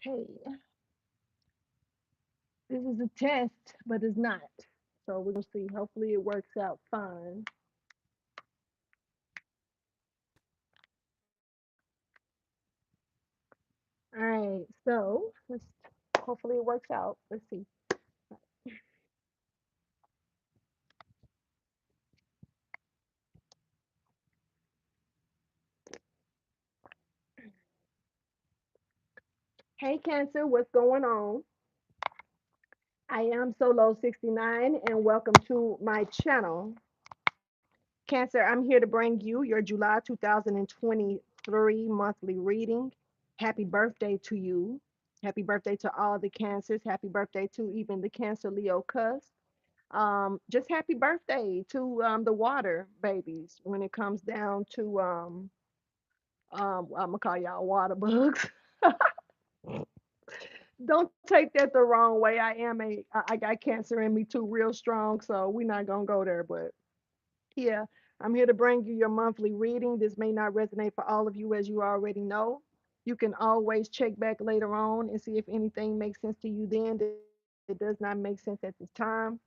Okay, this is a test, but it's not. So we're gonna see. Hopefully, it works out fine. All right. So let's. Hopefully, it works out. Let's see. Hey, Cancer, what's going on? I am Solo69, and welcome to my channel. Cancer, I'm here to bring you your July 2023 monthly reading. Happy birthday to you. Happy birthday to all the Cancers. Happy birthday to even the Cancer Leo cusp. Just happy birthday to the water babies when it comes down to I'm gonna call y'all water bugs. Don't take that the wrong way. I got cancer in me too, real strong, so we're not gonna go there. But yeah, I'm here to bring you your monthly reading. This may not resonate for all of you, as you already know. You can always check back later on and see if anything makes sense to you then. It does not make sense at this time.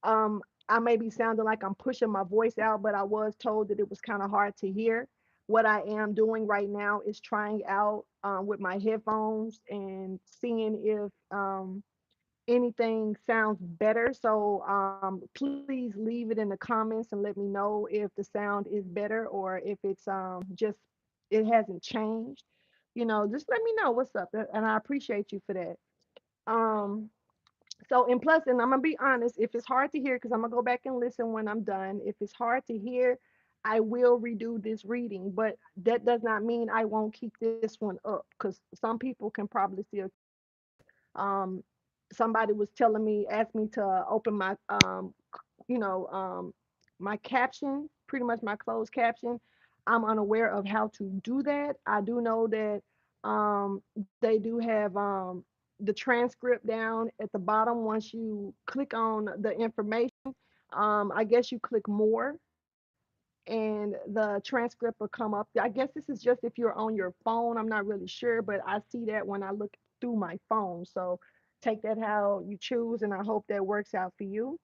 Um, I may be sounding like I'm pushing my voice out, but I was told that it was kind of hard to hear. What I am doing right now is trying out with my headphones and seeing if anything sounds better. So please leave it in the comments and let me know if the sound is better or if it's just it hasn't changed. Just let me know what's up, and I appreciate you for that. Um, so and plus, and I'm gonna be honest, if it's hard to hear, because I'm gonna go back and listen when I'm done. If it's hard to hear, I will redo this reading, but that does not mean I won't keep this one up because some people can probably still. Um, Somebody was telling me, asked me to open my, you know, um, my caption, pretty much my closed caption. I'm unaware of how to do that. I do know that they do have the transcript down at the bottom. Once you click on the information, I guess you click more and the transcript will come up. I guess this is just if you're on your phone. I'm not really sure, but I see that when I look through my phone. So take that how you choose, and I hope that works out for you.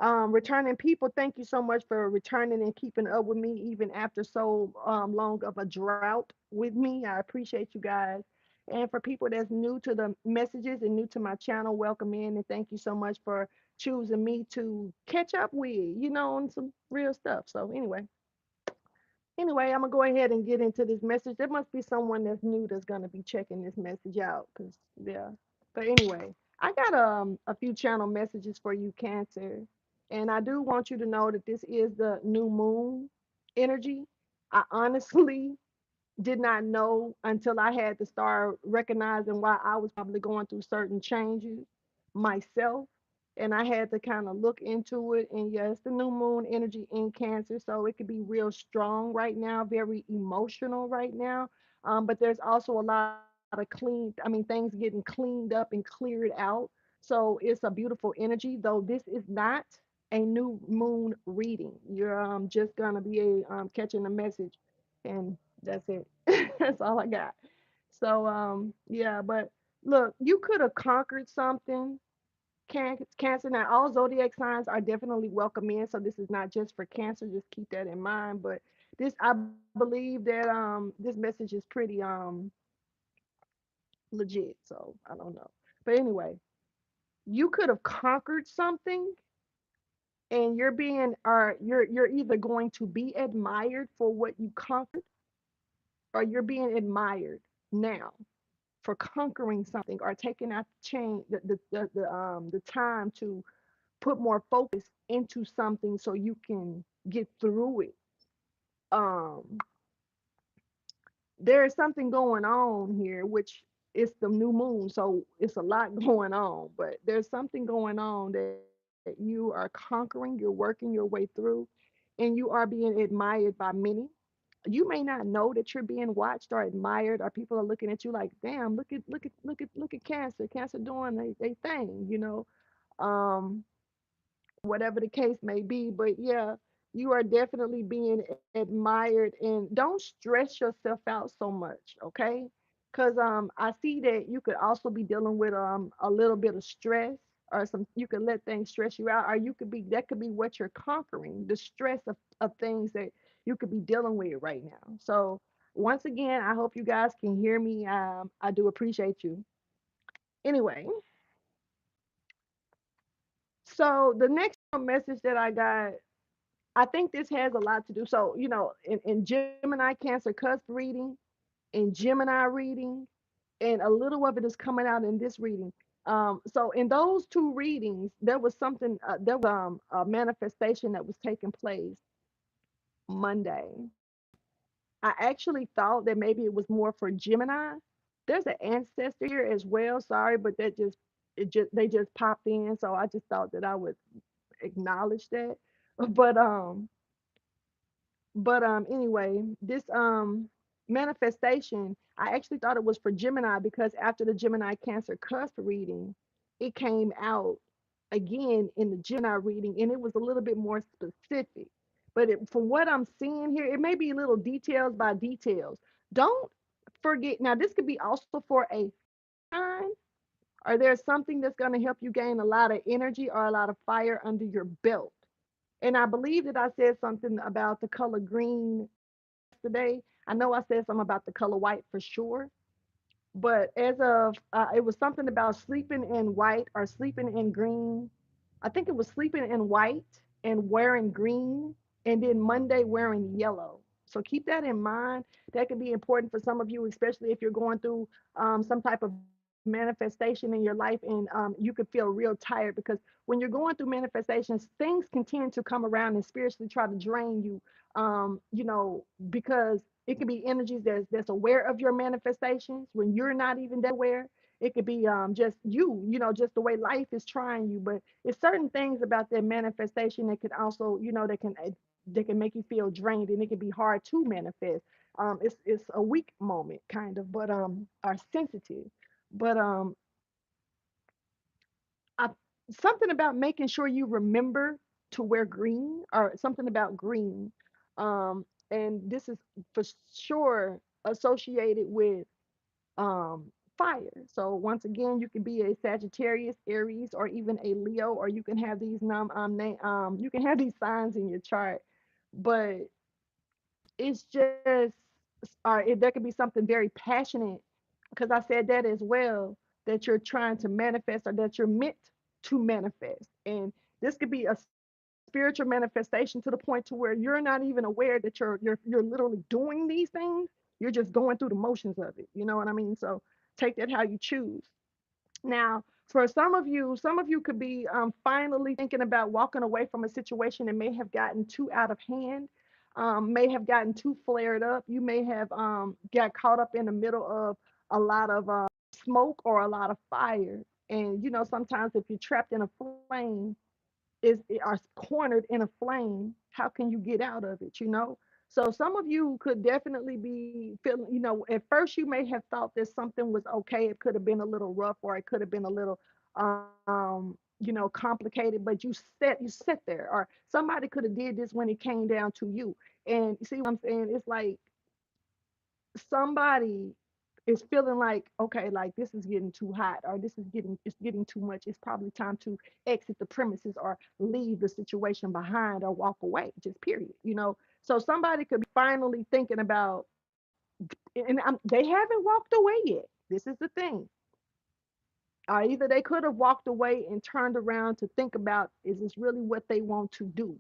Returning people, thank you so much for returning and keeping up with me even after so long of a drought with me. I appreciate you guys. And for people that's new to the messages and new to my channel, welcome in and thank you so much for choosing me to catch up with, on some real stuff. So anyway, I'm gonna go ahead and get into this message. There must be someone that's new that's gonna be checking this message out, cause yeah. But anyway, I got a few channel messages for you, Cancer, and I do want you to know that this is the new moon energy. I honestly did not know until I had to start recognizing why I was probably going through certain changes myself. And I had to kind of look into it. And yes, the new moon energy in Cancer. So it could be real strong right now, very emotional right now. But there's also a lot of things getting cleaned up and cleared out. So it's a beautiful energy, though this is not a new moon reading. You're just going to be catching a message. And that's it. That's all I got. So yeah, but look, you could have conquered something. Cancer. Now, all zodiac signs are definitely welcome in. So this is not just for Cancer. Just keep that in mind. But this, I believe that this message is pretty legit. So I don't know. But anyway, you could have conquered something, and you're either going to be admired for what you conquered, or you're being admired now for conquering something or taking out the time to put more focus into something so you can get through it. Um, there is something going on here, which is the new moon, so it's a lot going on. But there's something going on that you are conquering. You're working your way through, and you are being admired by many. You may not know that you're being watched or admired, or people are looking at you like, damn, look at Cancer doing they thing, um, whatever the case may be. But yeah, you are definitely being admired, and don't stress yourself out so much, okay? because I see that you could also be dealing with a little bit of stress, or some, you could let things stress you out, or you could be, that could be what you're conquering, the stress of things that you could be dealing with right now. So once again, I hope you guys can hear me. I do appreciate you. Anyway, so the next message that I got, I think this has a lot to do. So, in Gemini Cancer cusp reading, in Gemini reading, and a little of it is coming out in this reading. So in those two readings, there was something, there was a manifestation that was taking place Monday. I actually thought that maybe it was more for Gemini. There's an ancestor here as well. Sorry, but they just popped in, so I just thought that I would acknowledge that. But anyway, this manifestation, I actually thought it was for Gemini because after the Gemini Cancer cusp reading, it came out again in the Gemini reading, and it was a little bit more specific. But from what I'm seeing here, it may be little details by details. Don't forget, now this could be also for a sign, or there's something that's going to help you gain a lot of energy or a lot of fire under your belt. And I believe that I said something about the color green yesterday. I know I said something about the color white for sure, but as of it was something about sleeping in white or sleeping in green. I think it was sleeping in white and wearing green, and then Monday wearing yellow. So keep that in mind. That could be important for some of you, especially if you're going through some type of manifestation in your life, and you could feel real tired because when you're going through manifestations, things can tend to come around and spiritually try to drain you. Because it can be energies that's aware of your manifestations when you're not even that aware. It could be just just the way life is trying you. But it's certain things about that manifestation that can also, they can make you feel drained, and it can be hard to manifest. It's a weak moment kind of, but are sensitive. But I, something about making sure you remember to wear green, or something about green. And this is for sure associated with fire. So once again, you can be a Sagittarius, Aries, or even a Leo, or you can have these you can have these signs in your chart, but it's just, there could be something very passionate, because I said that as well, that you're trying to manifest, or that you're meant to manifest. And this could be a spiritual manifestation to the point to where you're not even aware that you're literally doing these things. You're just going through the motions of it. You know what I mean? So take that how you choose. Now, for some of you could be finally thinking about walking away from a situation that may have gotten too out of hand, may have gotten too flared up. You may have got caught up in the middle of a lot of smoke or a lot of fire. And sometimes if you're trapped in a flame, are cornered in a flame, how can you get out of it? So some of you could definitely be feeling, at first you may have thought that something was okay. It could have been a little rough, or it could have been a little complicated, but you sit there, or somebody could have did this when it came down to you. And you see what I'm saying? It's like somebody is feeling like, okay, like this is getting too hot, or it's getting too much. It's probably time to exit the premises, or leave the situation behind, or walk away, just period. So somebody could be finally thinking about, and they haven't walked away yet. This is the thing. Either they could have walked away and turned around to think about, is this really what they want to do?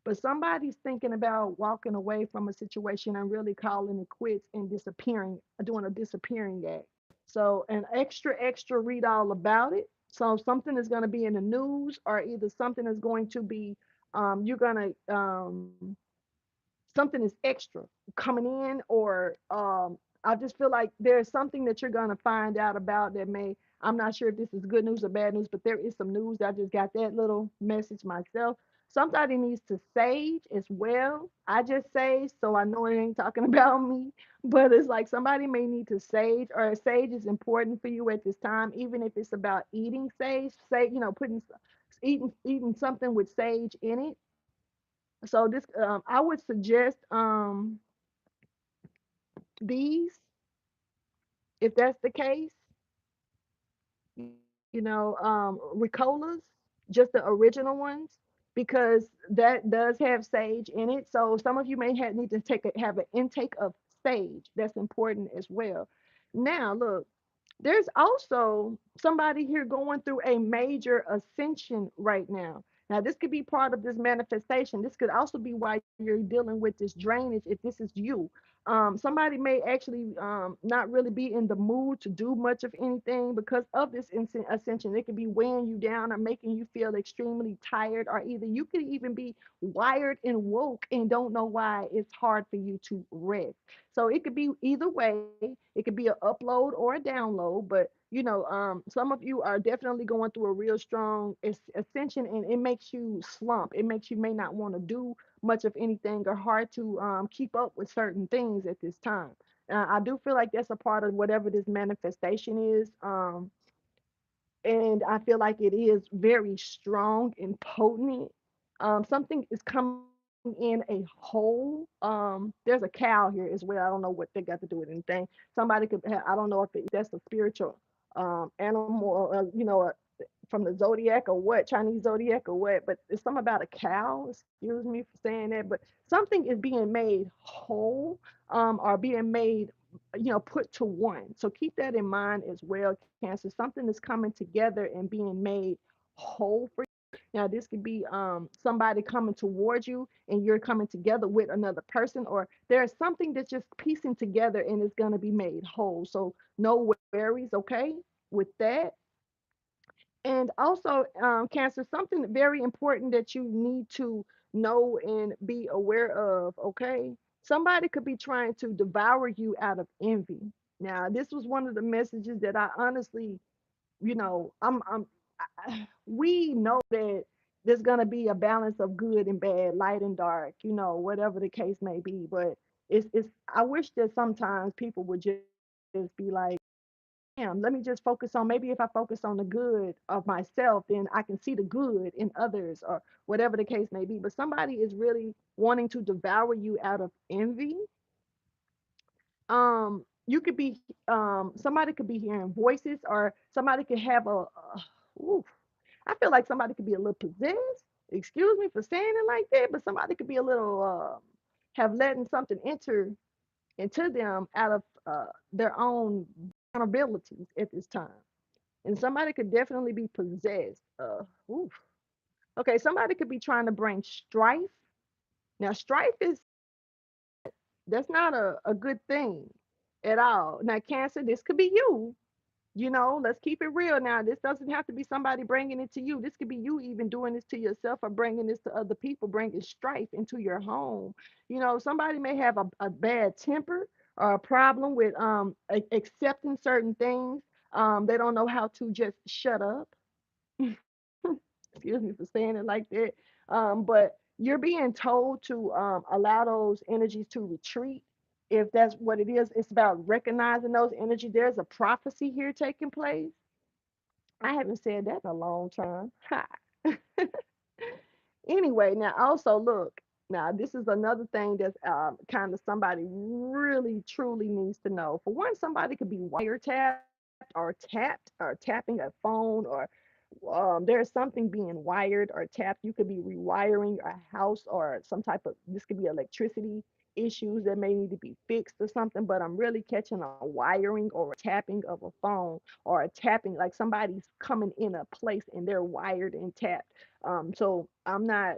But somebody's thinking about walking away from a situation and really calling it quits and disappearing, doing a disappearing act. So an extra read all about it. So something is going to be in the news, or either something is going to be, you're going to, something is extra coming in, or I just feel like there's something that you're going to find out about that may, I'm not sure if this is good news or bad news, but there is some news. I just got that little message myself. Somebody needs to sage as well. I just sage, so I know it ain't talking about me, but it's like somebody may need to sage, or sage is important for you at this time, even if it's about eating sage, say, putting, eating something with sage in it. So this, I would suggest these. If that's the case, Ricolas, just the original ones, because that does have sage in it. So some of you may need to have an intake of sage. That's important as well. Now, look, there's also somebody here going through a major ascension right now. Now, this could be part of this manifestation. This could also be why you're dealing with this drainage if this is you. Somebody may actually not really be in the mood to do much of anything because of this ascension. It could be weighing you down or making you feel extremely tired, or either you could even be wired and woke and don't know why it's hard for you to rest. So it could be either way. It could be an upload or a download, but some of you are definitely going through a real strong ascension, and it makes you slump. It makes you may not want to do much of anything or hard to keep up with certain things at this time. I do feel like that's a part of whatever this manifestation is. And I feel like it is very strong and potent. Something is coming in a whole. There's a cow here as well. I don't know what they got to do with anything. Somebody could have, I don't know if that's a spiritual animal, from the zodiac or what, Chinese zodiac or what, but it's something about a cow. Excuse me for saying that, but something is being made whole, or being made, put to one. So keep that in mind as well, Cancer. Something is coming together and being made whole for you. Now, this could be somebody coming towards you and you're coming together with another person, or there's something that's just piecing together and it's going to be made whole. So no worries, okay, with that. And also, Cancer, something very important that you need to know and be aware of, okay? Somebody could be trying to devour you out of envy. Now, this was one of the messages that I honestly, we know that there's going to be a balance of good and bad, light and dark, whatever the case may be. But I wish that sometimes people would just be like, damn, let me just focus on, maybe if I focus on the good of myself, then I can see the good in others or whatever the case may be. But somebody is really wanting to devour you out of envy. You could be, somebody could be hearing voices, or somebody could have oof, I feel like somebody could be a little possessed. Excuse me for saying it like that, but somebody could be a little, have letting something enter into them out of their own vulnerabilities at this time. And somebody could definitely be possessed. Oof. Okay, somebody could be trying to bring strife. Now, strife is that's not a good thing at all. Now, Cancer, this could be you. Let's keep it real now. This doesn't have to be somebody bringing it to you. This could be you even doing this to yourself or bringing this to other people, bringing strife into your home. Somebody may have a bad temper or a problem with accepting certain things. They don't know how to just shut up. Excuse me for saying it like that. But you're being told to allow those energies to retreat. If that's what it is, it's about recognizing those energies. There's a prophecy here taking place. I haven't said that in a long time. Ha. Anyway, now also look, now this is another thing that's kind of somebody really truly needs to know. For one, somebody could be wiretapped or tapping a phone, or there's something being wired or tapped. You could be rewiring a house, or some type of, this could be electricity issues that may need to be fixed or something, but I'm really catching a wiring or a tapping of a phone, or a tapping like somebody's coming in a place and they're wired and tapped. So I'm not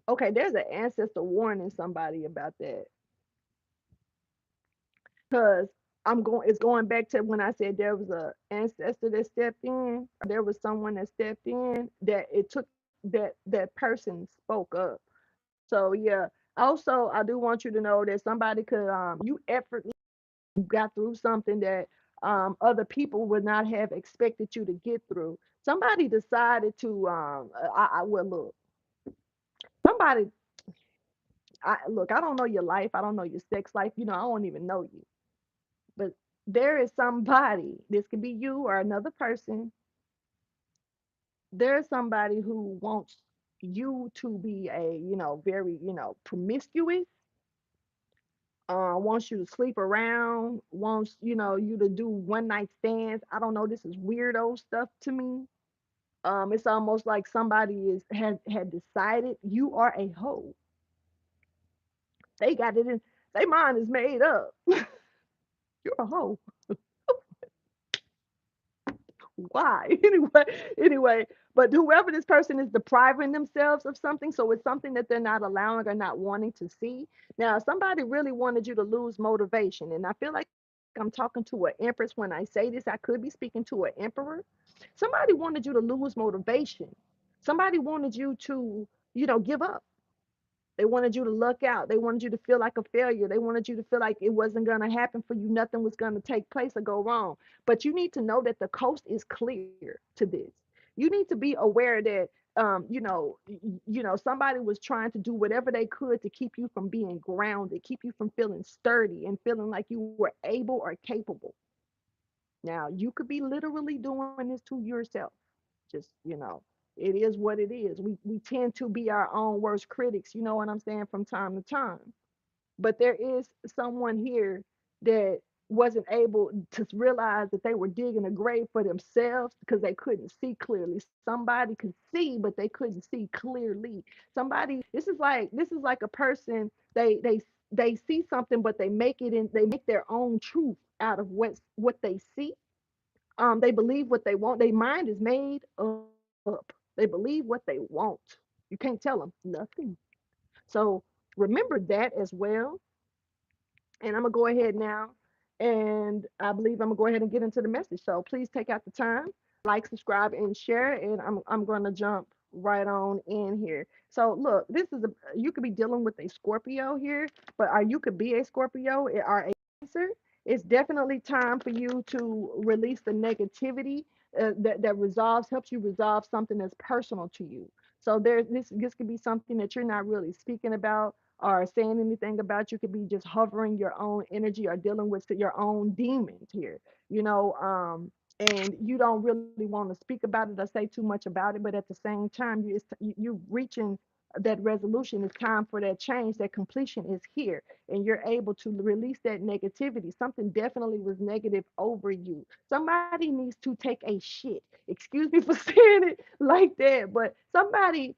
okay. There's an ancestor warning somebody about that, because it's going back to when I said there was a ancestor that stepped in, or there was someone that stepped in, that it took that person spoke up. So yeah. Also, I do want you to know that somebody could you effortlessly got through something that other people would not have expected you to get through. Somebody decided to well, look, somebody, I don't know your life, I don't know your sex life, I don't even know you. But there is somebody, this could be you or another person, there's somebody who wants you to be a, very, promiscuous, Wants you to sleep around, wants, you to do one night stands. I don't know. This is weirdo stuff to me. It's almost like somebody had decided you are a hoe. They got it in. Their mind is made up. You're a hoe. Why? Anyway, but whoever this person is depriving themselves of something, so it's something that they're not allowing or not wanting to see. Now, somebody really wanted you to lose motivation, and I feel like I'm talking to an empress when I say this. I could be speaking to an emperor. Somebody wanted you to lose motivation. Somebody wanted you to, give up. They wanted you to luck out. They wanted you to feel like a failure. They wanted you to feel like it wasn't going to happen for you. Nothing was going to take place or go wrong. But you need to know that the coast is clear to this. You need to be aware that, somebody was trying to do whatever they could to keep you from being grounded, keep you from feeling sturdy and feeling like you were able or capable. Now, you could be literally doing this to yourself. Just, it is what it is. We tend to be our own worst critics, you know what I'm saying, from time to time. But there is someone here that wasn't able to realize that they were digging a grave for themselves because they couldn't see clearly. Somebody could see, but they couldn't see clearly. Somebody, this is like a person, they see something, but they make their own truth out of what they see. They believe what they want. Their mind is made up. They believe what they want. You can't tell them nothing. So remember that as well. And I'm gonna go ahead now, and I believe I'm gonna go ahead and get into the message. So please take out the time, like, subscribe, and share. And I'm gonna jump right on in here. So look, this is a you could be dealing with a Scorpio here, but you could be a Scorpio or a Cancer. It's definitely time for you to release the negativity that resolves helps you resolve something that's personal to you. So this could be something that you're not really speaking about or saying anything about. You could be just hovering your own energy or dealing with your own demons here, and you don't really want to speak about it or say too much about it, but at the same time, you're reaching that resolution. It's time for that change. That completion is here, and you're able to release that negativity. Something definitely was negative over you. Somebody needs to take a shit. Excuse me for saying it like that, but somebody,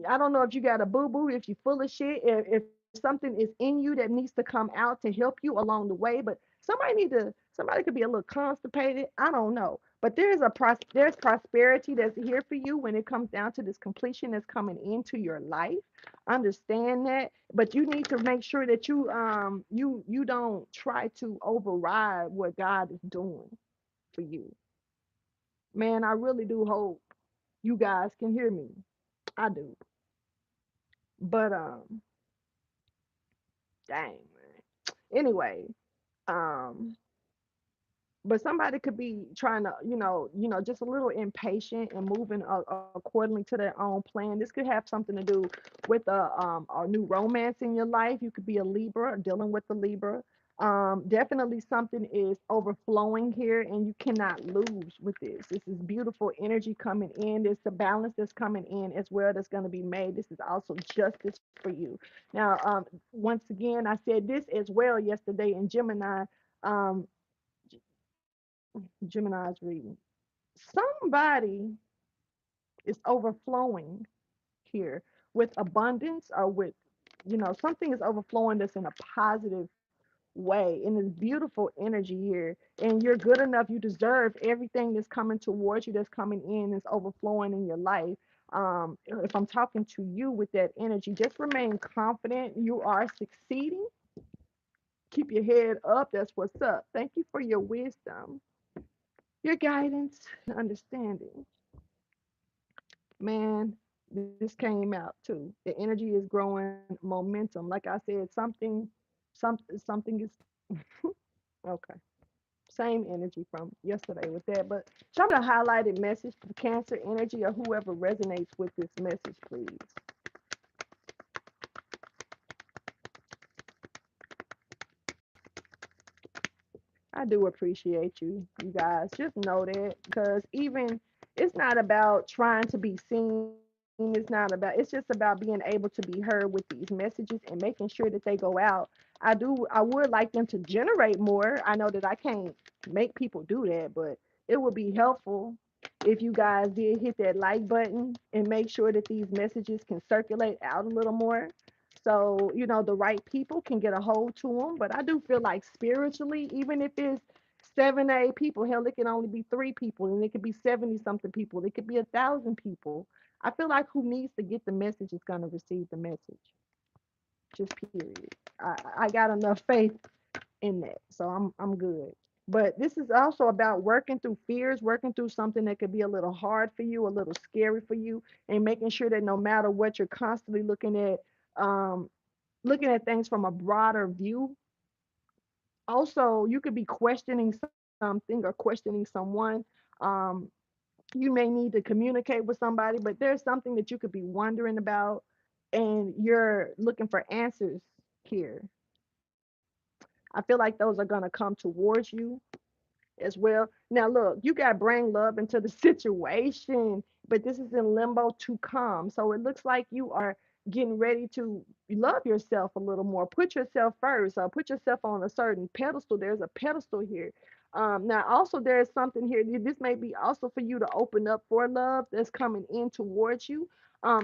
I don't know if you got a boo boo, if you're full of shit, if something is in you that needs to come out to help you along the way. But somebody could be a little constipated. I don't know. But there's prosperity that's here for you when it comes down to this completion that's coming into your life. Understand that, but you need to make sure that you don't try to override what God is doing for you. Man, I really do hope you guys can hear me. I do. But dang man. Anyway, um but somebody could be trying to, just a little impatient and moving accordingly to their own plan. This could have something to do with a new romance in your life. You could be a Libra or dealing with the Libra. Definitely something is overflowing here, and you cannot lose with this. This is beautiful energy coming in. There's the balance that's coming in as well that's going to be made. This is also justice for you. Now, once again, I said this as well yesterday in Gemini. Um, Gemini's reading. Somebody is overflowing here with abundance, or with, something is overflowing that's in a positive way, and this beautiful energy here. And you're good enough. You deserve everything that's coming towards you, that's coming in, that's overflowing in your life. If I'm talking to you with that energy, just remain confident. You are succeeding. Keep your head up. That's what's up. Thank you for your wisdom, your guidance, and understanding. Man, this came out too. The energy is growing momentum. Like I said, something is okay. Same energy from yesterday with that. But show me the highlighted message for Cancer energy, or whoever resonates with this message, please. I do appreciate you, you guys. Just know that, because even it's not about trying to be seen. It's not about. It's just about being able to be heard with these messages and making sure that they go out. I would like them to generate more. I know that I can't make people do that, but it would be helpful if you guys did hit that like button and make sure that these messages can circulate out a little more. So, the right people can get a hold to them. But I do feel like spiritually, even if it's 7 to 8 people, hell, it can only be 3 people, and it could be 70 something people, it could be 1,000 people. I feel like who needs to get the message is going to receive the message. Just period. I got enough faith in that, so I'm good. But this is also about working through fears, working through something that could be a little hard for you, a little scary for you, and making sure that no matter what, you're constantly um, looking at things from a broader view. Also, you could be questioning something or questioning someone. Um, you may need to communicate with somebody, but there's something that you could be wondering about, and you're looking for answers here. I feel like those are going to come towards you as well. Now, look, you got to bring love into the situation, but this is in limbo to come. So it looks like you are getting ready to love yourself a little more. Put yourself first. Put yourself on a certain pedestal. There's a pedestal here. Now, also, there's something here. This may be also for you to open up for love that's coming in towards you.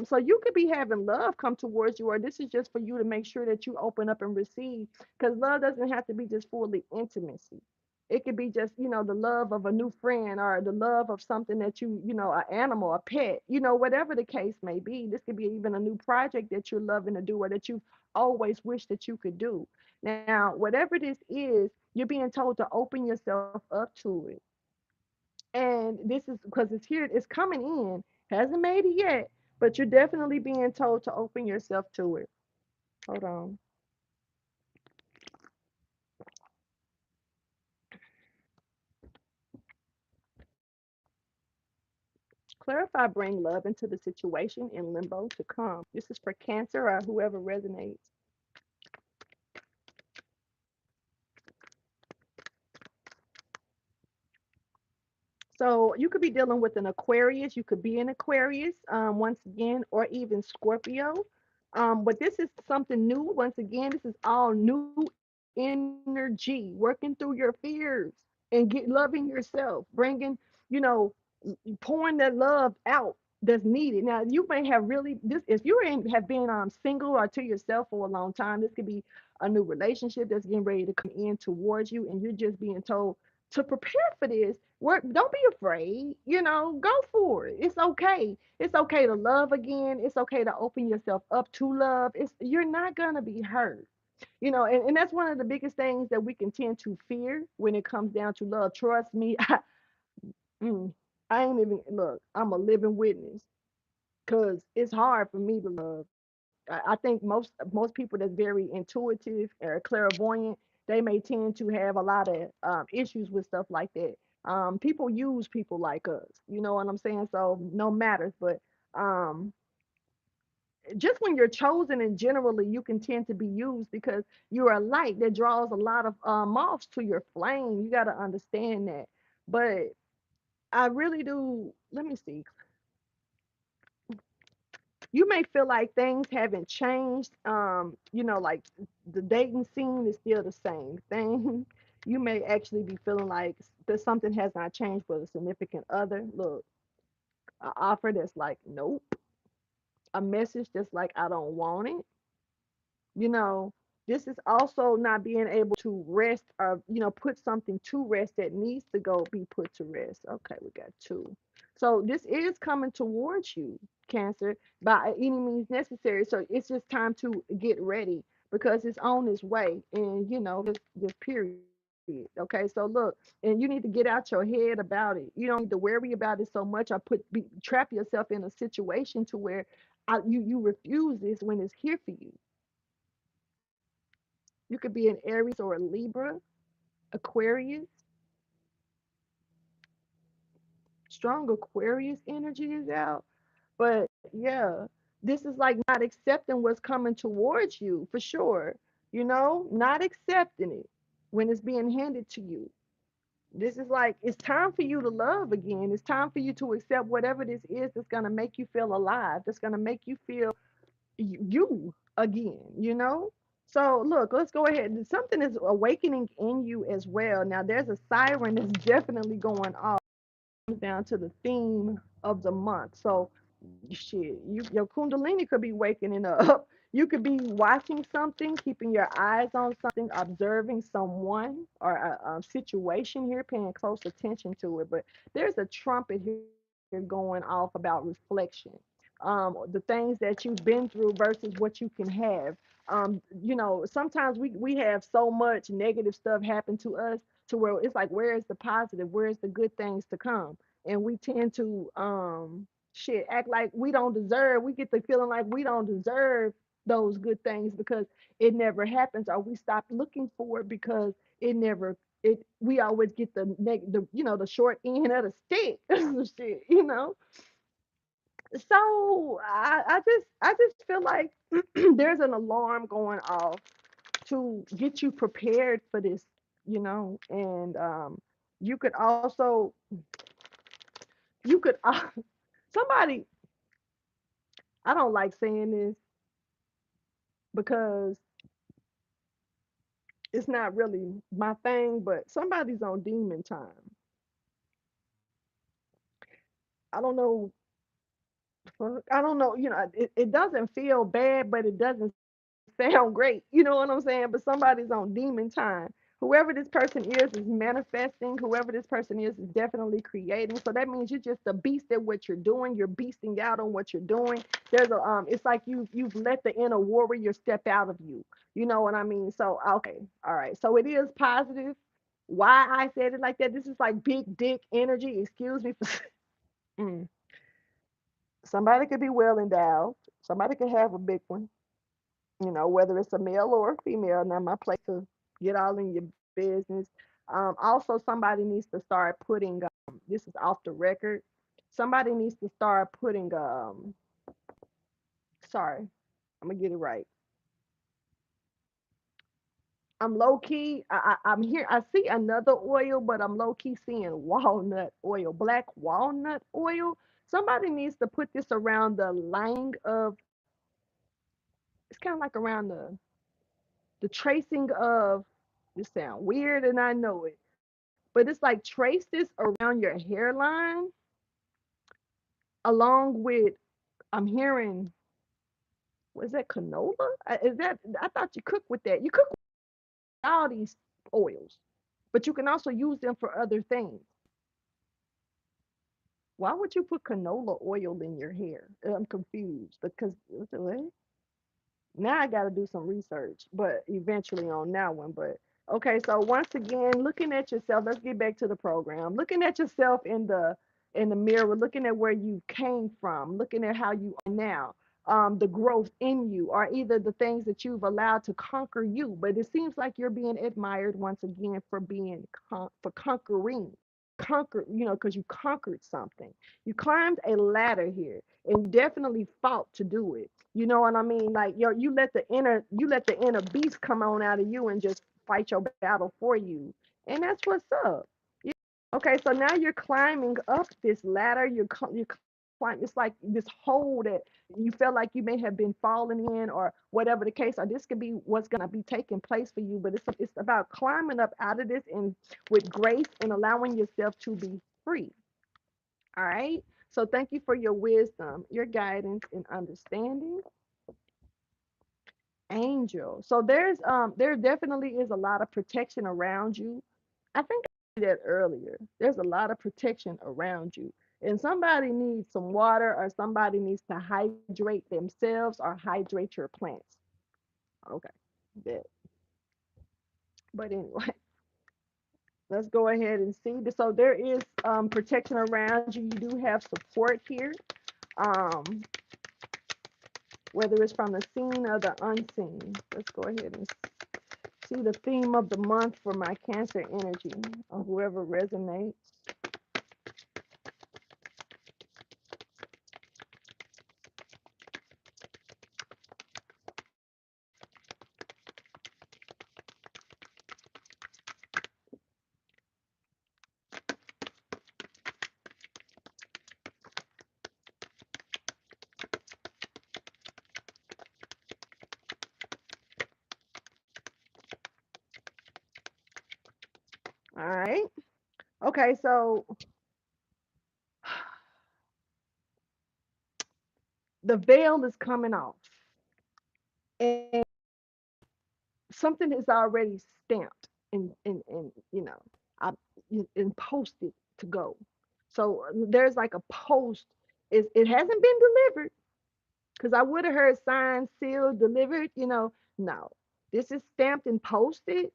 So you could be having love come towards you, or this is just for you to make sure that you open up and receive, because love doesn't have to be just fully intimacy. It could be just, the love of a new friend, or the love of something that an animal, a pet, whatever the case may be. This could be even a new project that you're loving to do, or that you've always wished that you could do. Now, whatever this is, you're being told to open yourself up to it. And this is because it's here, it's coming in, hasn't made it yet, but you're definitely being told to open yourself to it. Hold on. Clarify, bring love into the situation in limbo to come. This is for Cancer or whoever resonates. So you could be dealing with an Aquarius. You could be an Aquarius, once again, or even Scorpio. But this is something new. Once again, this is all new energy, working through your fears and loving yourself, bringing, you know, pouring that love out that's needed. Now, you may have really this if have been single or to yourself for a long time. This could be a new relationship that's getting ready to come in towards you, and you're just being told to prepare for this. Work, don't be afraid. Go for it. It's okay. It's okay to love again. It's okay to open yourself up to love. You're not gonna be hurt. And that's one of the biggest things that we can tend to fear when it comes down to love. Trust me, mm, I ain't even look. I'm a living witness, because it's hard for me to love. I think most people that's very intuitive or clairvoyant, they may tend to have a lot of issues with stuff like that. People use people like us. You know what I'm saying? So no matters, but um, just when you're chosen and generally you can tend to be used because you're a light that draws a lot of moths to your flame. You got to understand that. But I really do. Let me see. You may feel like things haven't changed. Like the dating scene is still the same thing. You may actually be feeling like that something has not changed with a significant other. Look, an offer that's like, nope. A message that's like, I don't want it. you know this is also not being able to rest, or put something to rest that needs to go be put to rest. Okay, we got two. So this is coming towards you, Cancer, by any means necessary. So it's just time to get ready, because it's on its way. And just period. Okay, so look, and you need to get out your head about it. You don't need to worry about it so much, or trap yourself in a situation to where you refuse this when it's here for you. You could be an Aries or a Libra, Aquarius. Strong Aquarius energy is out. But yeah, this is like not accepting what's coming towards you for sure. Not accepting it when it's being handed to you. This is like, it's time for you to love again. It's time for you to accept whatever this is that's going to make you feel alive, that's going to make you feel you again. So look, let's go ahead. Something is awakening in you as well. Now there's a siren that's definitely going off. Comes down to the theme of the month. So shit, your kundalini could be waking up. You could be watching something, keeping your eyes on something, observing someone or a situation here, paying close attention to it. But there's a trumpet here going off about reflection. The things that you've been through versus what you can have. Sometimes we have so much negative stuff happen to us to where it's like, where is the positive? Where is the good things to come? And we tend to shit act like we don't deserve. We get the feeling like we don't deserve those good things because it never happens, or we stop looking for it because it never it we always get the short end of the stick. Shit. So I just feel like there's an alarm going off to get you prepared for this. And you could also you could somebody, I don't like saying this because it's not really my thing, but somebody's on demon time. I don't know. I don't know. It doesn't feel bad, but it doesn't sound great. You know what I'm saying? But somebody's on demon time. Whoever this person is manifesting. Whoever this person is definitely creating. So that means you're just a beast at what you're doing. You're beasting out on what you're doing. It's like you've let the inner warrior step out of you. You know what I mean? So okay, all right. So it is positive. Why I said it like that? This is like big dick energy. Excuse me for. Mm. Somebody could be well endowed. Somebody could have a big one. Whether it's a male or a female. Not my place to get all in your business. Also, somebody needs to start putting. This is off the record. Somebody needs to start putting. Sorry, I'm gonna get it right. I'm low key. I'm here. I see another oil, but I'm low key seeing walnut oil, black walnut oil. Somebody needs to put this around the lining of. It's kind of like around the tracing of. This sound weird, and I know it, but it's like trace this around your hairline, along with. I'm hearing. Was that canola? Is that? I thought you cook with that. You cook with all these oils, but you can also use them for other things. Why would you put canola oil in your hair? I'm confused because what? Now I got to do some research, but eventually on that one. But okay, so once again, looking at yourself. Let's get back to the program. Looking at yourself in the mirror, looking at where you came from, looking at how you are now, the growth in you, or either the things that you've allowed to conquer you. But it seems like you're being admired once again for being for conquering, because you conquered something. You climbed a ladder here, and you definitely fought to do it. You know what I mean? Like you let the inner beast come on out of you and just fight your battle for you. And that's what's up. Yeah. Okay, so now you're climbing up this ladder. You climb. It's like this hole that you felt like you may have been falling in, or whatever the case. Or this could be what's gonna be taking place for you. But it's about climbing up out of this and with grace and allowing yourself to be free. All right. So thank you for your wisdom, your guidance, and understanding. Angel. So there definitely is a lot of protection around you. I think I said that earlier. There's a lot of protection around you. And somebody needs some water, or somebody needs to hydrate themselves or hydrate your plants. Okay. That. But anyway, let's go ahead and see. So there is protection around you. You do have support here. Um, whether it's from the seen or the unseen. Let's go ahead and see the theme of the month for my Cancer energy, or whoever resonates. All right. Okay, so the veil is coming off, and something is already stamped and I, and posted to go. So there's like a post. It hasn't been delivered because I would have heard signed, sealed, delivered. No, this is stamped and posted,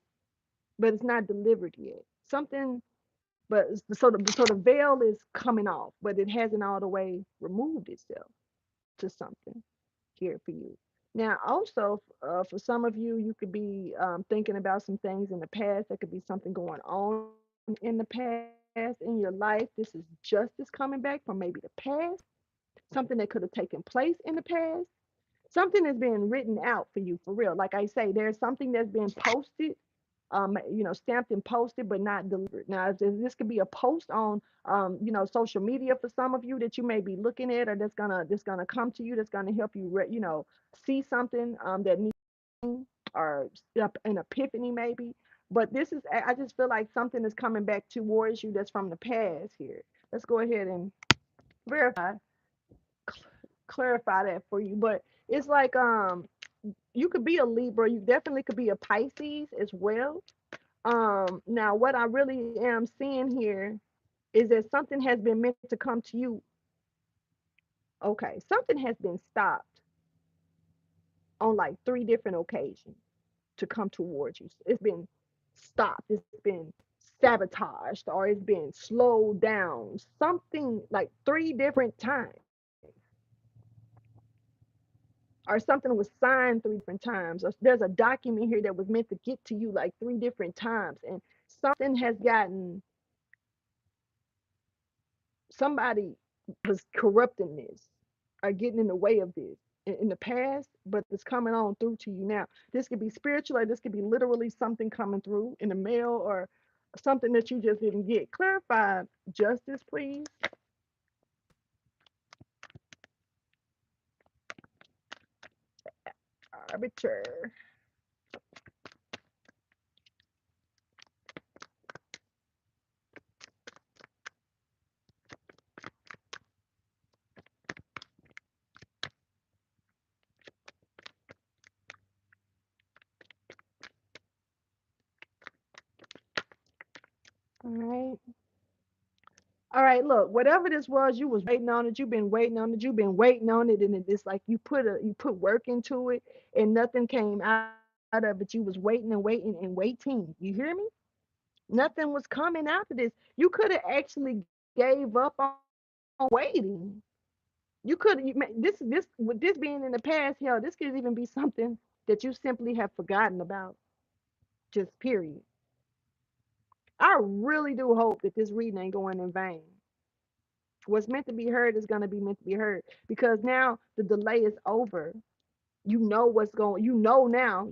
but it's not delivered yet. Something, but so the veil is coming off, but it hasn't all the way removed itself to something here for you. Now, also, for some of you, you could be thinking about some things in the past. There could be something going on in the past in your life. This is justice coming back from maybe the past, something that could have taken place in the past. Something is being written out for you for real. Like I say, there's something that's being posted, stamped and posted, but not delivered. Now, this could be a post on, social media for some of you that you may be looking at, or that's gonna come to you, that's gonna help you, see something that needs, or an epiphany maybe. But I just feel like something is coming back towards you that's from the past here. Let's go ahead and verify, clarify that for you. But it's like you could be a Libra, you definitely could be a Pisces as well. Now what I really am seeing here is that something has been meant to come to you. Okay, something has been stopped on like three different occasions to come towards you. It's been stopped, it's been sabotaged, or it's been slowed down. Something like three different times. Or something was signed three different times. Or there's a document here that was meant to get to you like three different times. And something has gotten, somebody was corrupting this or getting in the way of this in the past, but it's coming on through to you now. This could be spiritual, or this could be literally something coming through in the mail, or something that you just didn't get. Clarify justice, please. Arbiter. All right. All right, look, whatever this was, you was waiting on it. You've been waiting on it. You've been waiting on it, and it's like you put work into it, and nothing came out of it. You was waiting and waiting and waiting. You hear me? Nothing was coming out of this. You could have actually gave up on waiting. You could this with this being in the past, hell, this could even be something that you simply have forgotten about. Just period. I really do hope that this reading ain't going in vain. What's meant to be heard is going to be meant to be heard, because now the delay is over. You know what's going, now,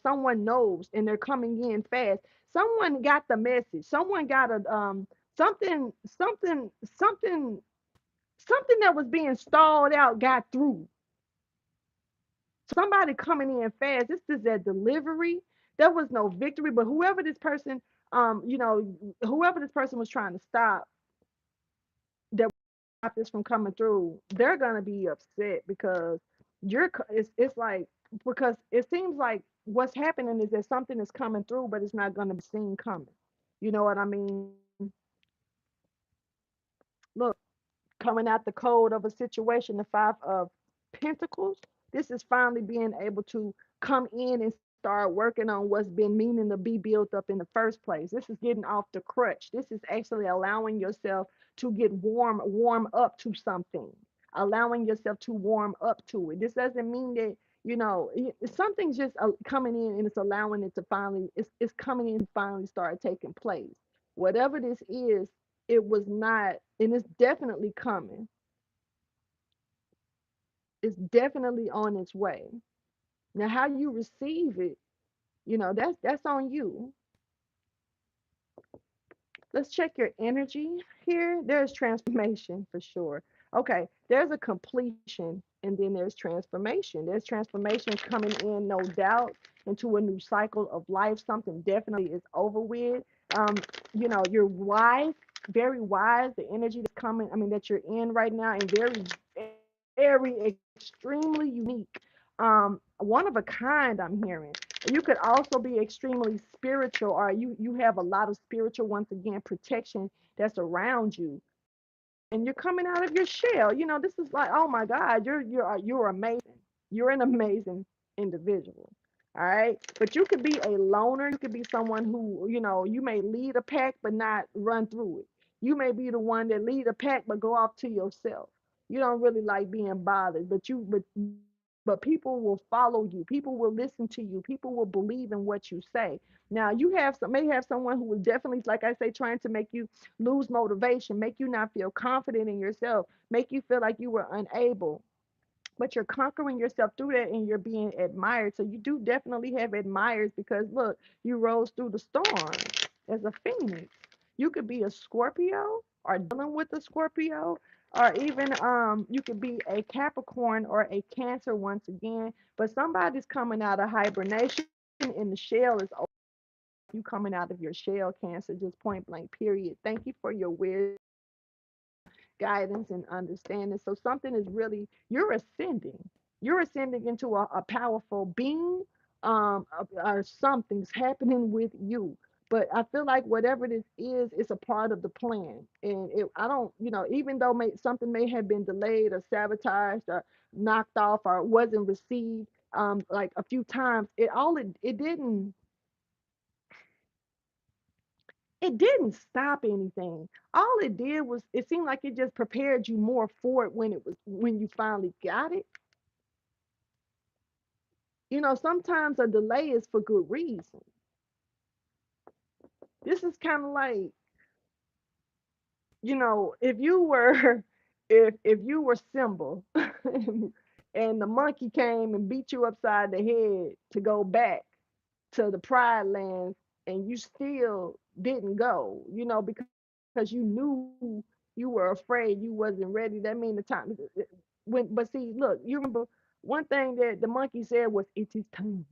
someone knows, and they're coming in fast. Someone got the message. Someone got a something something something something that was being stalled out got through. Somebody coming in fast. This is that delivery. There was no victory, but whoever this person was trying to stop, that stop this from coming through, they're gonna be upset because it's like, because it seems like what's happening is that something is coming through, but it's not gonna be seen coming. You know what I mean? Look, coming out the code of a situation, the Five of Pentacles. This is finally being able to come in and start working on what's been meaning to be built up in the first place. This is getting off the crutch. This is actually allowing yourself to get warm up to something, allowing yourself to warm up to it. This doesn't mean that, something's just coming in, and it's allowing it to finally, it's coming in to finally start taking place. Whatever this is, it was not, and it's definitely coming. It's definitely on its way. Now, how you receive it, that's on you. Let's check your energy here. There's transformation for sure. Okay, there's a completion, and then there's transformation. There's transformation coming in, no doubt, into a new cycle of life. Something definitely is over with. Um, you're wise, very wise. The energy that's coming, I mean, that you're in right now, and very extremely unique. One of a kind, I'm hearing. You could also be extremely spiritual, or you have a lot of spiritual, once again, protection that's around you, and you're coming out of your shell. This is like, oh my God, you're amazing. You're an amazing individual. All right. But you could be a loner. You could be someone who, you may lead a pack but not run through it. You may be the one that lead a pack but go off to yourself. You don't really like being bothered, but people will follow you. People will listen to you. People will believe in what you say. Now you may have someone who will definitely, like I say, trying to make you lose motivation, make you not feel confident in yourself, make you feel like you were unable. But you're conquering yourself through that, and you're being admired. So you do definitely have admirers, because look, you rose through the storm as a phoenix. You could be a Scorpio, or dealing with a Scorpio, or even you could be a Capricorn or a Cancer, once again. But somebody's coming out of hibernation, and the shell is open. You coming out of your shell, Cancer, just point blank, period. Thank you for your wisdom, guidance, and understanding. So something is really, you're ascending. You're ascending into a powerful being, or something's happening with you. But I feel like whatever this is, it's a part of the plan. And I don't, even though something may have been delayed or sabotaged or knocked off or wasn't received, like a few times, it didn't stop anything. All it did was, it seemed like it just prepared you more for it when you finally got it. Sometimes a delay is for good reason. This is kind of like, if you were if you were Simba, and the monkey came and beat you upside the head to go back to the Pride Lands, and you still didn't go, because you knew you were afraid, you wasn't ready. That mean the time but see, look, you remember one thing that the monkey said was, "It is time."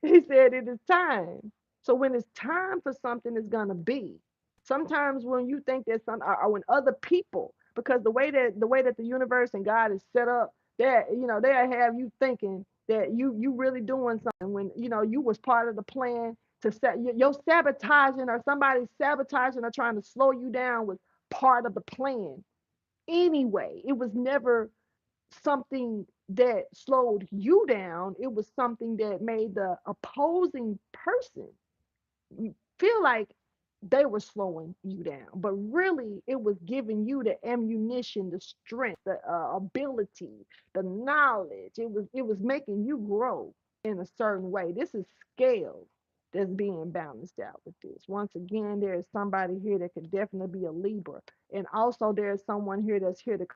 He said it is time. So when it's time for something, it's gonna be. Sometimes when you think that or when other people, because the way that the universe and God is set up, that they have you thinking that you really doing something, when you was part of the plan to set your sabotaging, or somebody sabotaging or trying to slow you down, was part of the plan. Anyway, it was never something that slowed you down. It was something that made the opposing person feel like they were slowing you down, but really it was giving you the ammunition, the strength, the ability, the knowledge. It was making you grow in a certain way. This is scales that's being balanced out with this. Once again, there is somebody here that could definitely be a Libra, and also there's someone here that's here to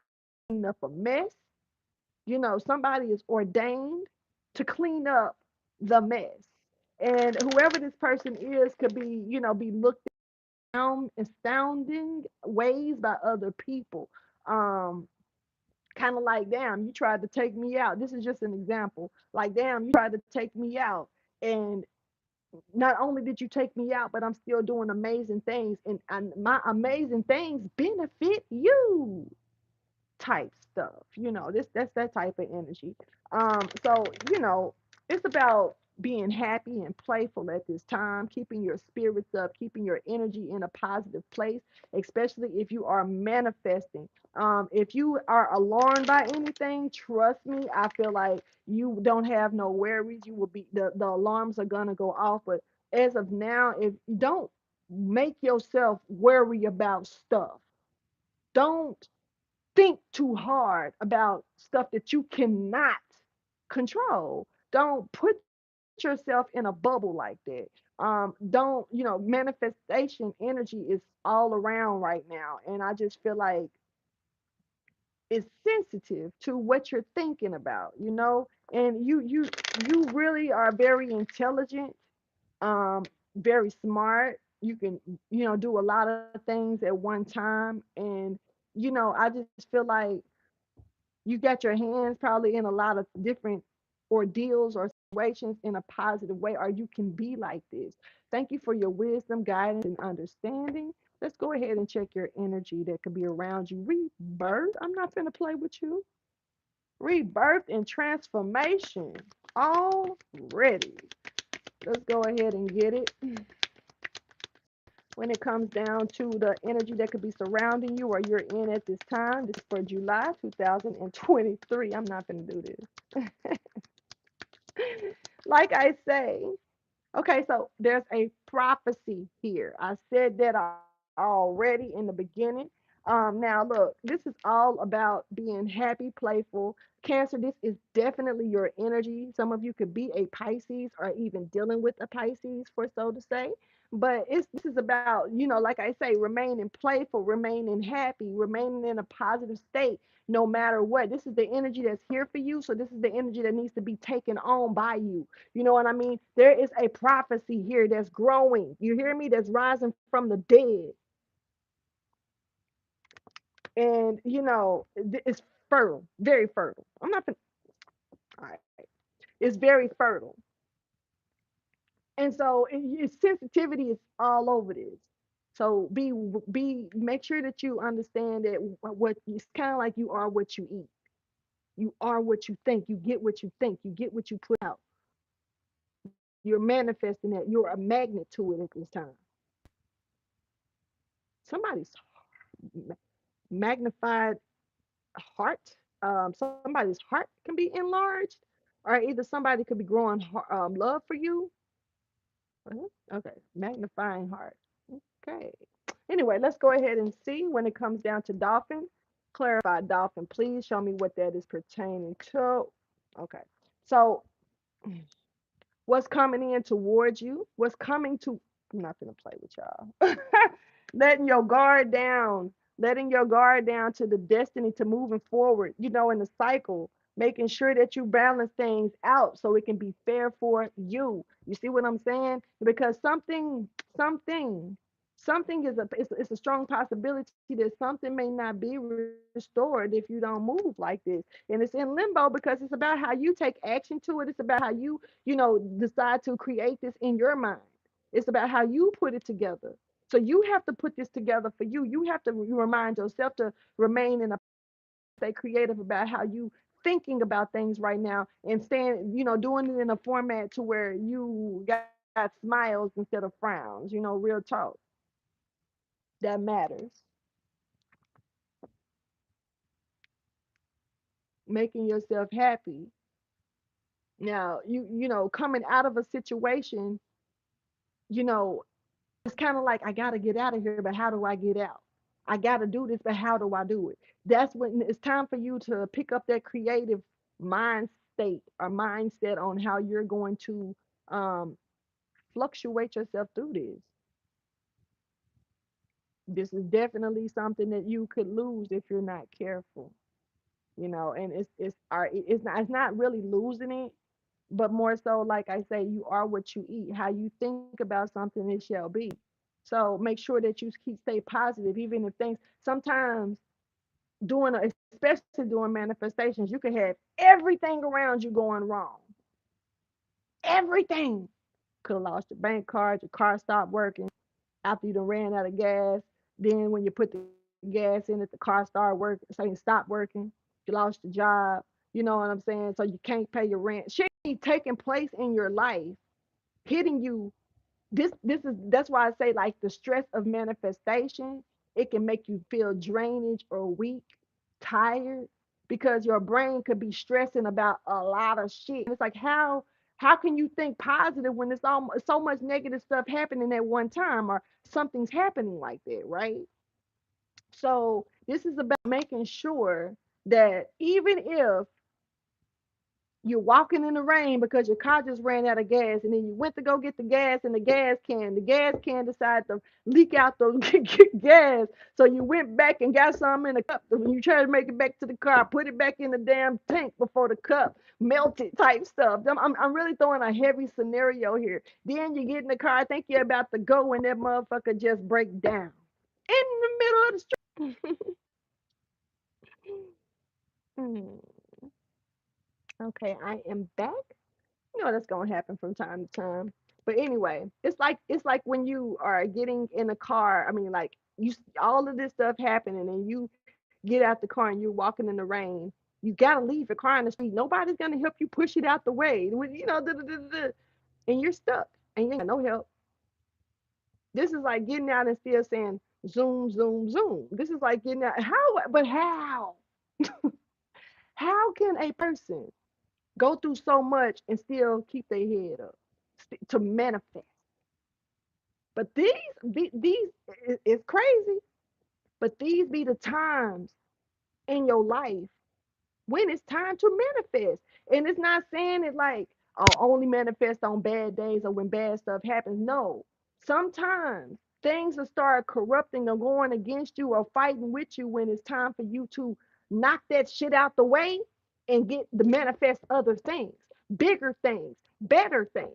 clean up a mess. Somebody is ordained to clean up the mess. And whoever this person is could be looked down astounding ways by other people. Um, Kind of like, damn, you tried to take me out. This is just an example. Like, damn, you tried to take me out. And not only did you take me out, but I'm still doing amazing things. And my amazing things benefit you, type stuff. That's that type of energy. So it's about being happy and playful at this time, keeping your spirits up, keeping your energy in a positive place, especially if you are manifesting. If you are alarmed by anything, trust me, I feel like you don't have no worries. You will be the alarms are gonna go off. But as of now, if you don't make yourself worry about stuff, don't think too hard about stuff that you cannot control. Don't put yourself in a bubble like that. Don't, manifestation energy is all around right now. And I just feel like it's sensitive to what you're thinking about, and you really are very intelligent, um, very smart. You can, do a lot of things at one time. And, I just feel like you got your hands probably in a lot of different ordeals or situations in a positive way, or you can be like this. Thank you for your wisdom, guidance, and understanding. Let's go ahead and check your energy that could be around you. Rebirth. I'm not going to play with you. Rebirth and transformation already. Let's go ahead and get it. When it comes down to the energy that could be surrounding you or you're in at this time, this is for July 2023. I'm not going to do this. Like I say, okay, so there's a prophecy here. I said that already in the beginning. Now, look, this is all about being happy, playful. Cancer, this is definitely your energy. Some of you could be a Pisces or even dealing with a Pisces, for so to say. But this is about, like I say, remaining playful, remaining happy, remaining in a positive state no matter what. This is the energy that's here for you. So this is the energy that needs to be taken on by you. You know what I mean? There is a prophecy here that's growing. You hear me? That's rising from the dead. And, it's fertile, very fertile. I'm not, all right. It's very fertile. And so sensitivity is all over this. So make sure that you understand that what it's kind of like you are what you eat. You are what you think. You get what you think. You get what you put out. You're manifesting that. You're a magnet to it at this time. Somebody's magnified heart. Somebody's heart can be enlarged, or either somebody could be growing love for you. Okay, magnifying heart. Okay. Anyway, let's go ahead and see when it comes down to dolphin. Clarify dolphin, please show me what that is pertaining to. Okay. So what's coming in towards you, what's coming to, I'm not gonna play with y'all. letting your guard down, letting your guard down to the destiny to moving forward, in the cycle, making sure that you balance things out so it can be fair for you. You see what I'm saying? Because something, something is it's a strong possibility that something may not be restored if you don't move like this. And it's in limbo because it's about how you take action to it. It's about how you decide to create this in your mind. It's about how you put it together. So you have to put this together for you. You have to remind yourself to remain in a stay creative about how you thinking about things right now and staying, doing it in a format to where you got smiles instead of frowns, real talk. That matters. Making yourself happy. Now, coming out of a situation, you know, it's kind of like I got to get out of here, but how do I get out? I got to do this, but how do I do it? That's when it's time for you to pick up that creative mind state or mindset on how you're going to um, fluctuate yourself through this. This is definitely something that you could lose if you're not careful, and it's not really losing it, but more so, like I say, you are what you eat. How you think about something, it shall be. So make sure that you stay positive, even if things sometimes especially doing manifestations, you can have everything around you going wrong. Everything. Could have lost your bank card, your car stopped working after you done ran out of gas. Then when you put the gas in it, the car started working, so it stopped working. You lost your job. You know what I'm saying? So you can't pay your rent. Shit be taking place in your life, hitting you. That's why I say, like, the stress of manifestation, it can make you feel drainage or weak, tired, because your brain could be stressing about a lot of shit. And it's like, how can you think positive when it's almost so much negative stuff happening at one time, or something's happening like that, right? So this is about making sure that even if you're walking in the rain because your car just ran out of gas, and then you went to go get the gas in the gas can decided to leak out the gas, so you went back and got some in a cup. When you try to make it back to the car, put it back in the damn tank before the cup melted, type stuff. I'm really throwing a heavy scenario here. Then you get in the car, I think you're about to go, and that motherfucker just break down in the middle of the street. Hmm. Okay, I am back. that's gonna happen from time to time. But anyway, it's like when you are getting in a car. I mean, like all of this stuff happening, and you get out the car and you're walking in the rain. You gotta leave your car in the street. Nobody's gonna help you push it out the way. And you're stuck, and you ain't got no help. This is like getting out and still saying zoom, zoom, zoom. This is like getting out. How? But how? How can a person go through so much and still keep their head up to manifest? But these it's crazy. But these be the times in your life when it's time to manifest. And it's not saying it like, oh, only manifest on bad days or when bad stuff happens. No. Sometimes things will start corrupting or going against you or fighting with you when it's time for you to knock that shit out the way and get to manifest other things, bigger things, better things.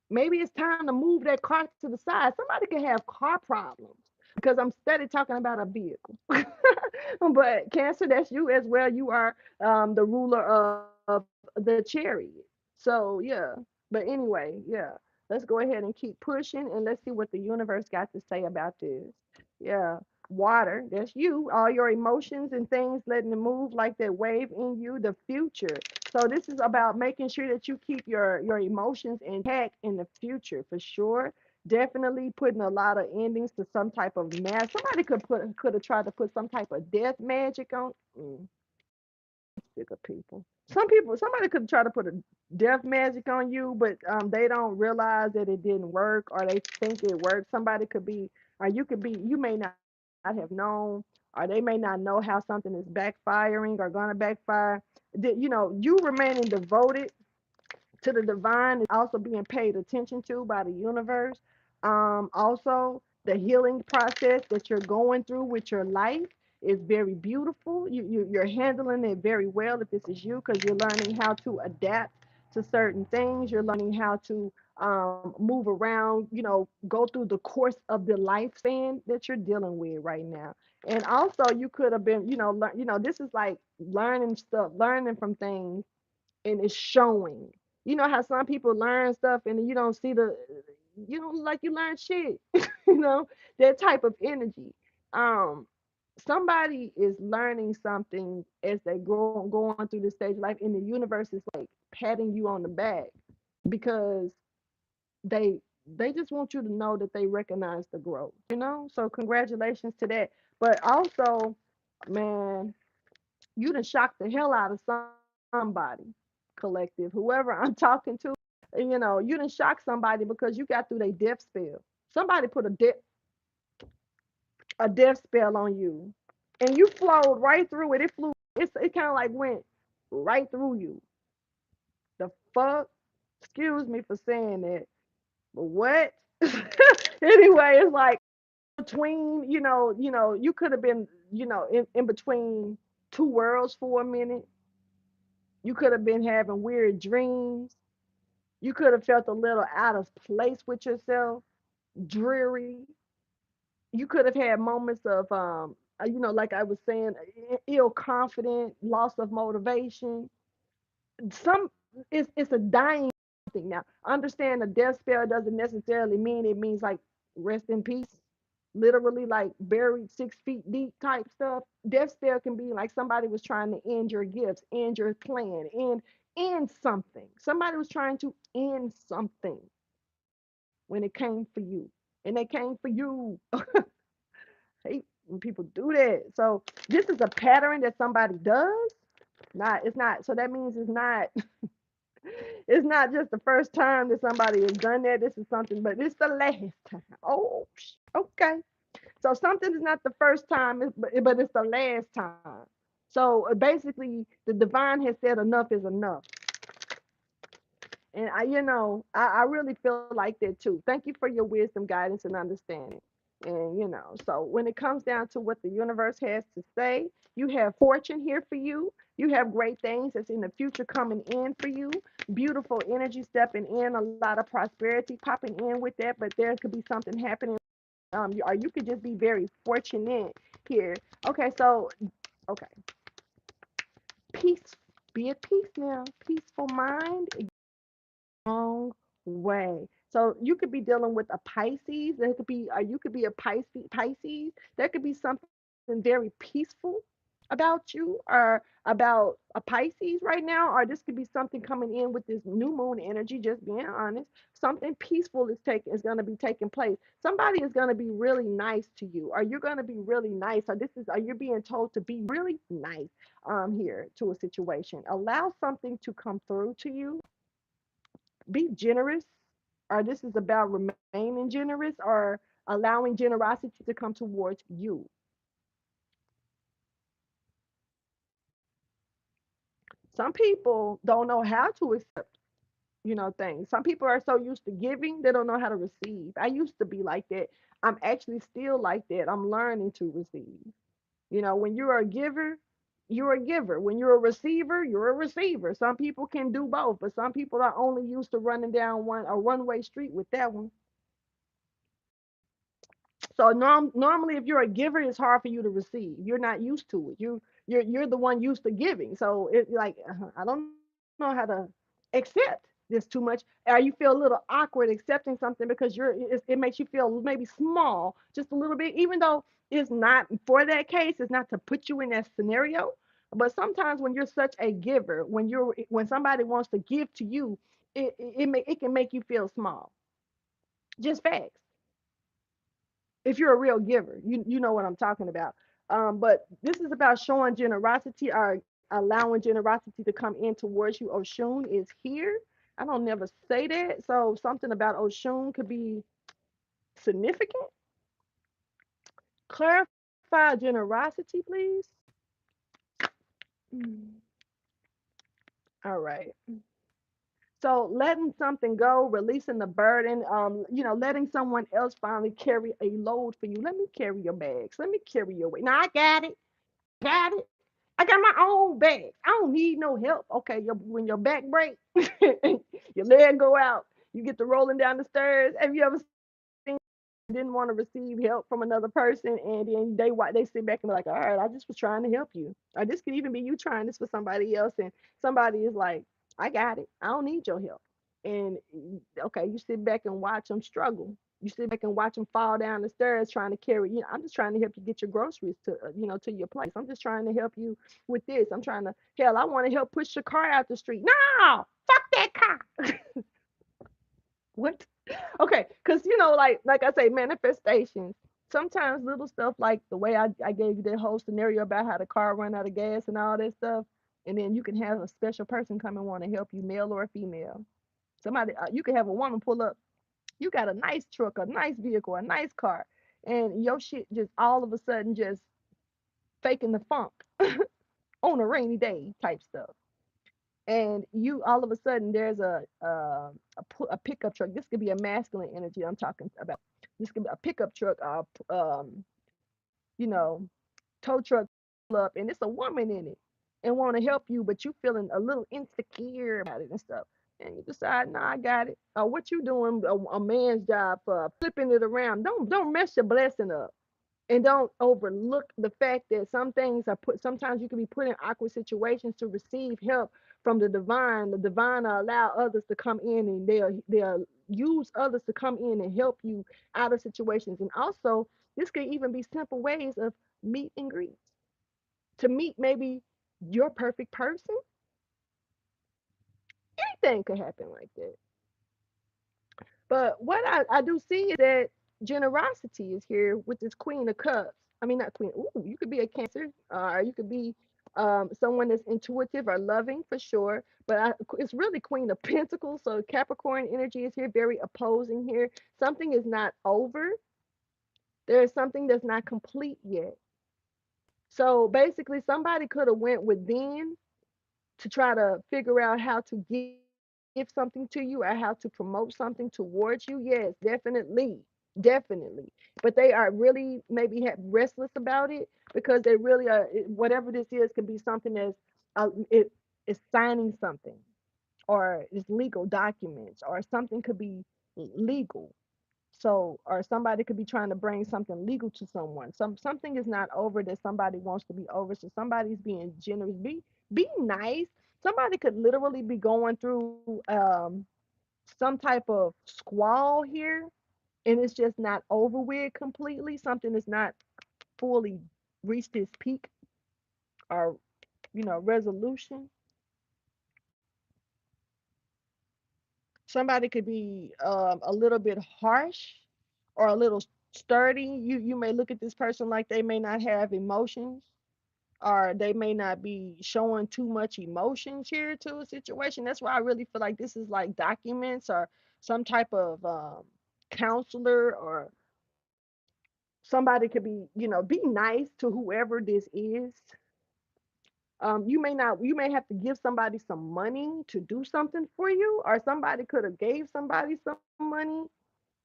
Maybe it's time to move that car to the side. Somebody can have car problems because I'm steady talking about a vehicle. But Cancer, that's you as well. You are the ruler of the chariot. So yeah. But anyway, yeah. Let's go ahead and keep pushing and let's see what the universe got to say about this. Yeah. Water, that's you. All your emotions and things letting it move like that wave in you. The future. So this is about making sure that you keep your emotions intact in the future for sure. Definitely putting a lot of endings to some type of math. Somebody could have tried to put some type of death magic on. Sick of people. Somebody could try to put a death magic on you, but they don't realize that it didn't work, or they think it worked. Somebody could be, or you could be, you may not have known, or they may not know how something is backfiring or gonna backfire. You remaining devoted to the divine is also being paid attention to by the universe. Also, the healing process that you're going through with your life is very beautiful. You're handling it very well if this is you because you're learning how to adapt to certain things. You're learning how to move around, go through the course of the lifespan that you're dealing with right now. And also, you could have been, this is like learning stuff, learning from things and it's showing. You know how some people learn stuff and you don't see you don't like you learn shit, you know, that type of energy. Um, Somebody is learning something as they going through this stage of life, and the universe is like patting you on the back because they they just want you to know that they recognize the growth. So congratulations to that. But also, man, you done shocked the hell out of somebody, collective, whoever I'm talking to. You done shock somebody because you got through their death spell. Somebody put a death spell on you, and you flowed right through it. It kind of like went right through you. The fuck? Excuse me for saying that, but what? Anyway, it's like between, you could have been, in between two worlds for a minute. You could have been having weird dreams. You could have felt a little out of place with yourself, dreary. You could have had moments of, like I was saying, ill confident, loss of motivation. Some it's a dying thing. Now, understand a death spell doesn't necessarily mean it means like rest in peace, literally like buried 6 feet deep type stuff. Death spell can be like somebody was trying to end your gifts, end your plan, end something. Somebody was trying to end something when it came for you, and they came for you. Hate when people do that. So this is a pattern that somebody does. It's not. So that means it's not. It's not just the first time that somebody has done that. This is something, but it's the last time. Oh, okay. So something is not the first time, but it's the last time. So basically, the divine has said enough is enough. And I really feel like that too. Thank you for your wisdom, guidance, and understanding. And so when it comes down to what the universe has to say, you have fortune here for you. You have great things that's in the future coming in for you. Beautiful energy stepping in, a lot of prosperity popping in with that. But there could be something happening. Or you could just be very fortunate here. Okay, so okay, peace. Be at peace now. Peaceful mind, wrong way. So you could be dealing with a Pisces. There could be, you could be a Pisces. There could be something very peaceful about you, or about a Pisces right now, or this could be something coming in with this new moon energy. Just being honest, something peaceful is going to be taking place. Somebody is going to be really nice to you, or you're going to be really nice, or are you being told to be really nice here to a situation. Allow something to come through to you, be generous, or this is about remaining generous, or allowing generosity to come towards you. Some people don't know how to accept, things. Some people are so used to giving, they don't know how to receive. I used to be like that. I'm actually still like that. I'm learning to receive. When you're a giver, you're a giver. When you're a receiver, you're a receiver. Some people can do both, but some people are only used to running down a one-way street with that one. So normally, if you're a giver, it's hard for you to receive. You're not used to it. You're the one used to giving. So it like I don't know how to accept this too much. Or you feel a little awkward accepting something because it makes you feel maybe small, just a little bit, even though it's not for that case. It's not to put you in that scenario. But sometimes when you're such a giver, when somebody wants to give to you, it can make you feel small. Just facts. If you're a real giver, you know what I'm talking about. But this is about showing generosity, or allowing generosity to come in towards you. Oshun is here. I don't never say that. So something about Oshun could be significant. Clarify generosity, please. Mm, all right. So letting something go, releasing the burden, letting someone else finally carry a load for you. Let me carry your bags. Let me carry your weight. Now I got it. I got it. I got my own bags. I don't need no help. Okay, when your back break, your leg go out, you get to rolling down the stairs. Have you ever seen didn't want to receive help from another person, and then they sit back and be like, all right, I just was trying to help you. Or this could even be you trying this for somebody else, and somebody is like, I got it. I don't need your help. And okay, you sit back and watch them struggle. You sit back and watch them fall down the stairs trying to carry. I'm just trying to help you get your groceries to your place. I'm just trying to help you with this. I'm trying to hell. I want to help push your car out the street. No, fuck that car. What? Okay, because like I say, manifestations. Sometimes little stuff like the way I gave you that whole scenario about how the car run out of gas and all that stuff, and then you can have a special person come and want to help you, male or female. Somebody, you can have a woman pull up. You got a nice truck, a nice vehicle, a nice car, and your shit just all of a sudden just faking the funk on a rainy day type stuff. And you all of a sudden there's a pickup truck. This could be a masculine energy I'm talking about. This could be a pickup truck, you know, tow truck up, and it's a woman in it and want to help you, but you feeling a little insecure about it and stuff. And you decide, nah, I got it. What you doing a man's job for? Flipping it around. Don't mess your blessing up. And don't overlook the fact that some things are put, sometimes you can be put in awkward situations to receive help from the divine. The divine will allow others to come in, and they'll use others to come in and help you out of situations. And also this could even be simple ways of meet and greets, to meet maybe your perfect person. Anything could happen like that. But what I do see is that generosity is here with this Queen of Cups. I mean, not Queen. Ooh, you could be a Cancer, or you could be someone that's intuitive or loving for sure. But it's really Queen of Pentacles. So Capricorn energy is here, very opposing here. Something is not over. There is something that's not complete yet. So basically, somebody could have went within to try to figure out how to give something to you, or how to promote something towards you. Yes, definitely. But they are really maybe restless about it because they really are. Whatever this is could be something that's it is signing something, or it's legal documents, or something could be legal. So, or somebody could be trying to bring something legal to someone. Something is not over that somebody wants to be over. So somebody's being generous. Be nice. Somebody could literally be going through some type of squall here, and it's just not over with completely. Something is not fully reached its peak or resolution. Somebody could be a little bit harsh or a little sturdy. You may look at this person like they may not have emotions, or they may not be showing too much emotions here to a situation. That's why I really feel like this is like documents or some type of counselor, or somebody could be be nice to whoever this is. You may have to give somebody some money to do something for you, or somebody could have gave somebody some money,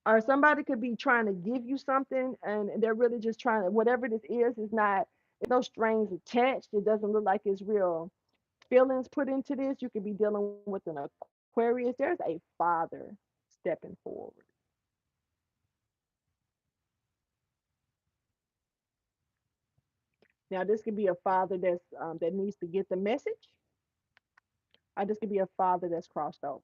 or somebody could be trying to give you something, and they're really just trying to, whatever this is not, there's no strings attached. It doesn't look like it's real feelings put into this. You could be dealing with an Aquarius. There's a father stepping forward. Now this could be a father that needs to get the message, or this could be a father that's crossed over.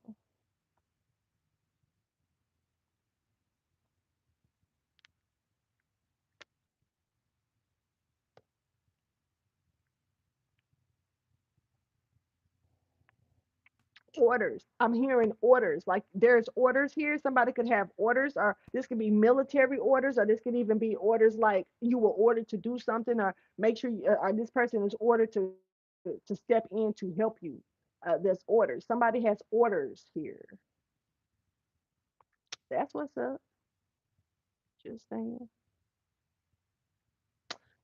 Orders. I'm hearing orders. Like there's orders here. Somebody could have orders, or this could be military orders, or this could even be orders like you were ordered to do something, or make sure or this person is ordered to step in to help you. There's orders. Somebody has orders here. That's what's up. Just saying.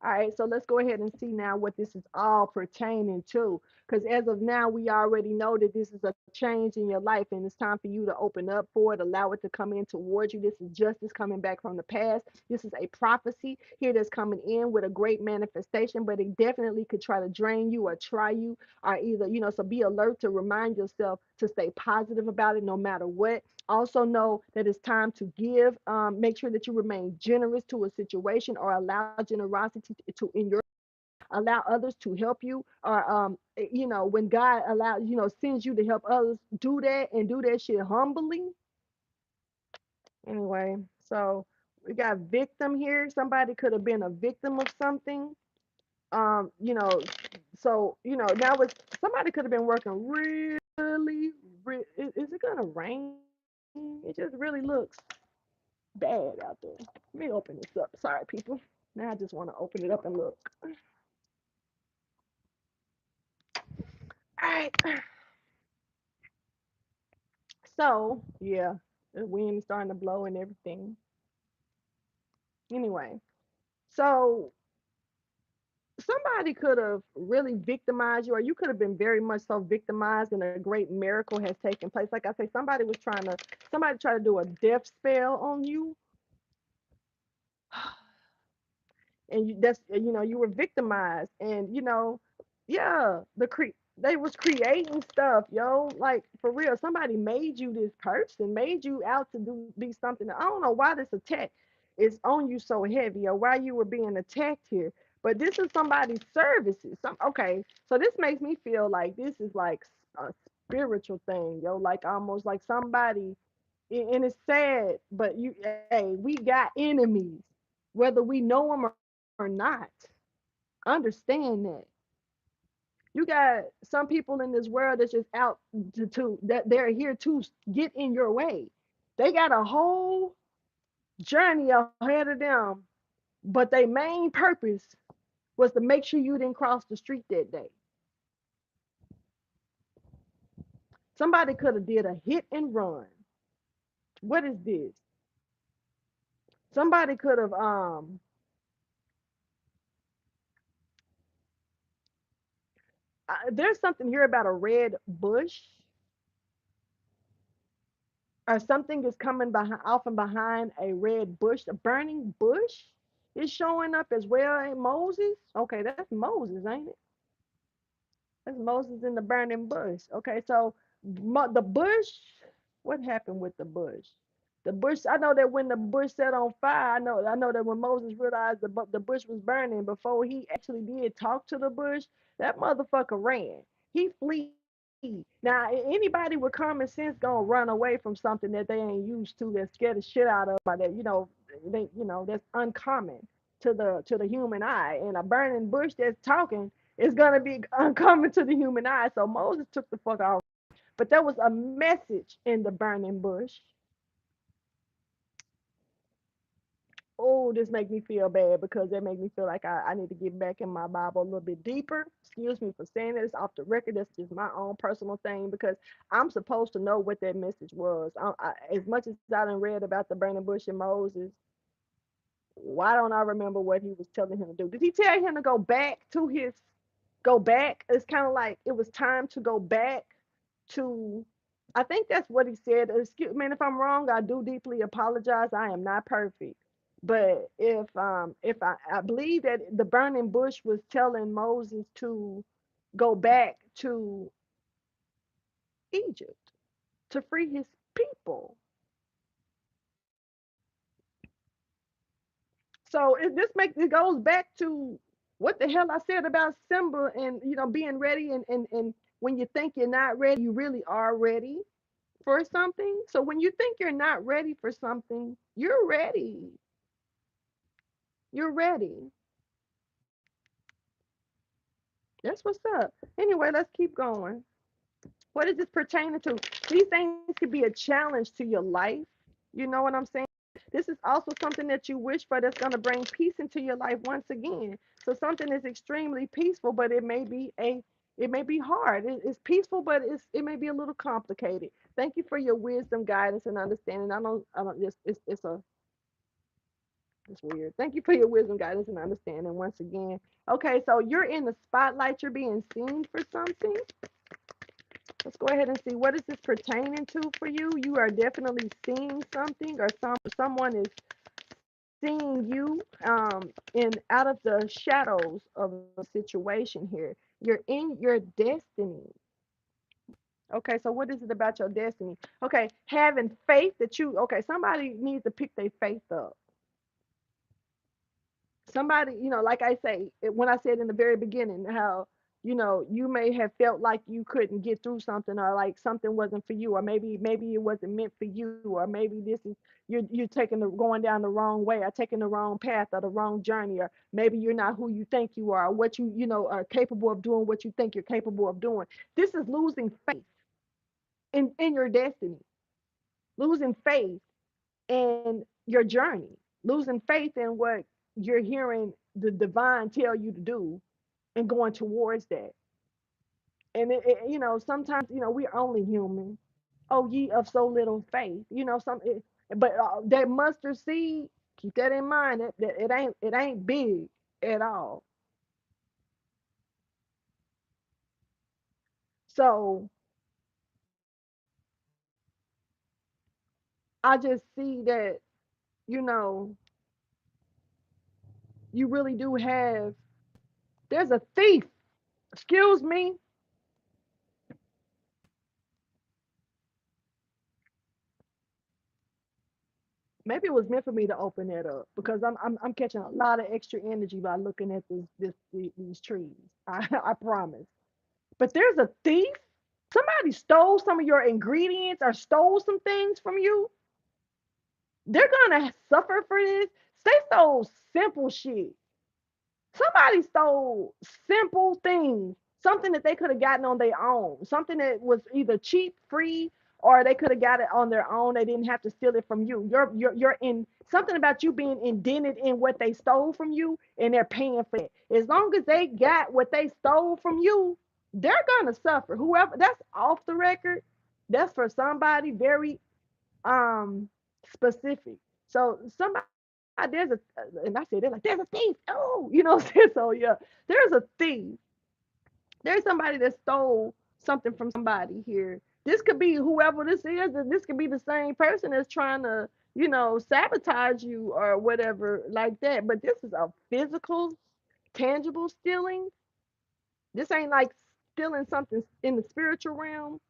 All right, so let's go ahead and see now what this is all pertaining to. Because as of now, we already know that this is a change in your life, and it's time for you to open up for it, allow it to come in towards you. This is justice coming back from the past. This is a prophecy here that's coming in with a great manifestation, but it definitely could try to drain you or try you, or either, so be alert to remind yourself to stay positive about it no matter what. Also know that it's time to give. Make sure that you remain generous to a situation, or allow generosity to in your, allow others to help you, or when God allows, sends you to help others, do that, and do that shit humbly. Anyway, so we got victim here. Somebody could have been a victim of something. um you know now it's, somebody could have been working really, is it gonna rain? It just really looks bad out there. Let me open this up. Sorry, people. Now I just want to open it up and look. All right. So, yeah, the wind is starting to blow and everything. Anyway, so somebody could have really victimized you, or you could have been very much so victimized, and a great miracle has taken place. Like I say, somebody tried to do a death spell on you, and you were victimized, and yeah, they was creating stuff, yo, like for real. Somebody made you this person, made you out to be something. I don't know why this attack is on you so heavy, or why you were being attacked here, but this is somebody's services. Okay, so this makes me feel like this is like a spiritual thing, yo, like almost like somebody, and it's sad, but hey, we got enemies, whether we know them or not. Understand that. You got some people in this world that's just out that they're here to get in your way. They got a whole journey ahead of them, but their main purpose was to make sure you didn't cross the street that day. Somebody could have did a hit and run. What is this? Somebody could have there's something here about a red bush, or something is coming behind, often behind a red bush. A burning bush is showing up as well. Ain't Moses? Okay, that's Moses, ain't it? That's Moses in the burning bush. Okay, so the bush. What happened with the bush? The bush. I know that when the bush set on fire, I know that when Moses realized the bush was burning, before he actually did talk to the bush, that motherfucker ran. He flee. Now anybody with common sense gonna run away from something that they ain't used to, that scared the shit out of, or that that's uncommon to the human eye. And a burning bush that's talking is gonna be uncommon to the human eye. So Moses took the fuck off. But there was a message in the burning bush. Oh, this make me feel bad, because that make me feel like I need to get back in my Bible a little bit deeper. Excuse me for saying this off the record. That's just my own personal thing, because I'm supposed to know what that message was. As much as I done read about the burning bush and Moses, why don't I remember what he was telling him to do? Did he tell him to go back? It's kind of like it was time to go back to. I think that's what he said. Excuse me, if I'm wrong, I do deeply apologize. I am not perfect. But if I believe that the burning bush was telling Moses to go back to Egypt to free his people. So it goes back to what the hell I said about Simba, and being ready, and when you think you're not ready, you really are ready for something. So when you think you're not ready for something, you're ready. You're ready. That's what's up. Anyway, let's keep going. What is this pertaining to? These things could be a challenge to your life. You know what I'm saying? This is also something that you wish for, that's going to bring peace into your life once again. So something is extremely peaceful, but it may be hard. It's peaceful, but it may be a little complicated. Thank you for your wisdom, guidance, and understanding. I don't. It's weird. Thank you for your wisdom, guidance, and understanding once again. Okay, so you're in the spotlight. You're being seen for something. Let's go ahead and see, what is this pertaining to for you. You are definitely seeing something, or someone is seeing you in out of the shadows of a situation here. You're in your destiny. Okay, so what is it about your destiny? Okay, having faith that you. Okay, somebody needs to pick their faith up. Somebody, like I say, when I said in the very beginning, how you may have felt like you couldn't get through something, or like something wasn't for you, or maybe it wasn't meant for you, or maybe this is, you're going down the wrong way, or taking the wrong path, or the wrong journey, or maybe you're not who you think you are, or what are capable of doing, what you think you're capable of doing. This is losing faith in your destiny, losing faith in your journey, losing faith in what you're hearing the divine tell you to do, and going towards that. And sometimes we're only human. Oh, ye of so little faith. But that mustard seed, keep that in mind. That it ain't big at all. So I just see that you know you really do have. There's a thief. Excuse me. Maybe it was meant for me to open that up, because I'm catching a lot of extra energy by looking at these trees. I promise. But there's a thief. Somebody stole some of your ingredients, or stole some things from you. They're gonna suffer for this. They stole simple shit. Somebody stole simple things, something that they could have gotten on their own, something that was either cheap, free, or they could have got it on their own. They didn't have to steal it from you. You're in something about you being indented in what they stole from you, and they're paying for it. As long as they got what they stole from you, they're gonna suffer. Whoever that's off the record, that's for somebody very specific. So somebody, there's a and I said, they're like, there's a thief. Oh, what I'm saying? So yeah, there's a thief. There's somebody that stole something from somebody here. This could be whoever this is, and this could be the same person that's trying to, sabotage you or whatever like that. But this is a physical, tangible stealing. This ain't like stealing something in the spiritual realm.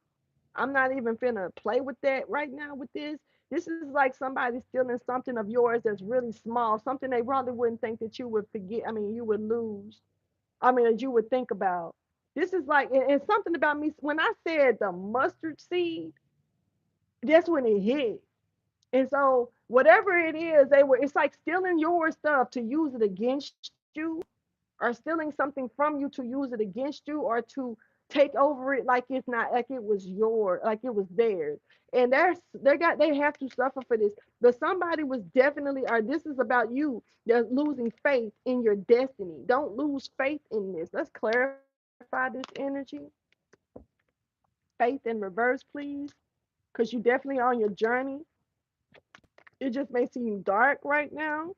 I'm not even finna play with that right now with this. This is like somebody stealing something of yours that's really small, something they probably wouldn't think that you would forget. I mean, you would lose. I mean, that you would think about. This is like, and something about me, when I said the mustard seed, that's when it hit. And so, whatever it is, it's like stealing your stuff to use it against you, or stealing something from you to use it against you, or to take over it like it's not, like it was yours, like it was theirs. And they have to suffer for this. But somebody was definitely, or this is about you. They're losing faith in your destiny. Don't lose faith in this. Let's clarify this energy. Faith in reverse, please, because you definitely on your journey. It just may seem dark right now.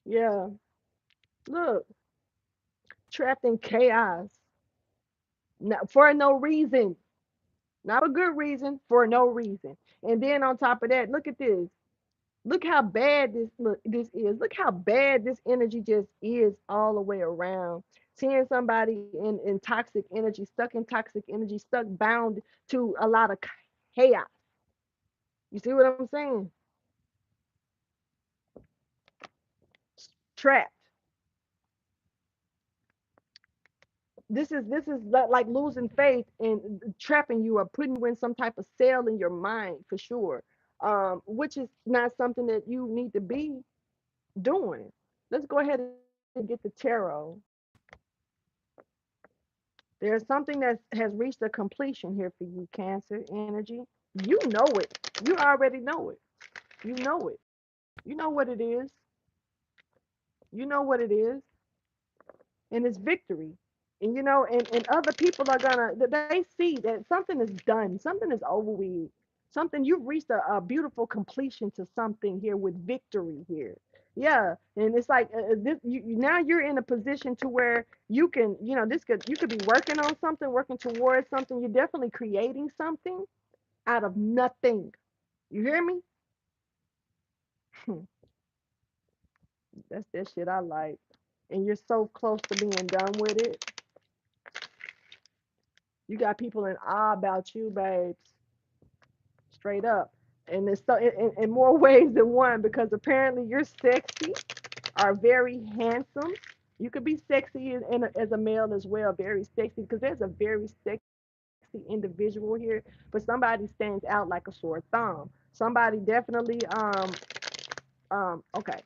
Yeah. Look, trapped in chaos. For no reason. Not a good reason, for no reason. And then on top of that, look at this. Look how bad this is. Look how bad this energy just is all the way around. Seeing somebody in toxic energy, stuck in toxic energy, stuck bound to a lot of chaos. You see what I'm saying? Trapped. This is like losing faith and trapping you, or putting you in some type of cell in your mind for sure, which is not something that you need to be doing. Let's go ahead and get the tarot. There's something that has reached a completion here for you, Cancer energy. You know it. You already know it. You know it. You know what it is. You know what it is. And it's victory. And and other people are gonna, they see that something is done, something is over with, something, you've reached a beautiful completion to something here with victory here. Yeah, and it's like this, now you're in a position to where you can, you could be working on something, working towards something. You're definitely creating something out of nothing. You hear me? That's that shit I like. And you're so close to being done with it. You got people in awe about you, babes. Straight up. And it's so in more ways than one, because apparently you're sexy, are very handsome. You could be sexy as a male as well, very sexy, because there's a very sexy individual here, but somebody stands out like a sore thumb. Somebody definitely okay.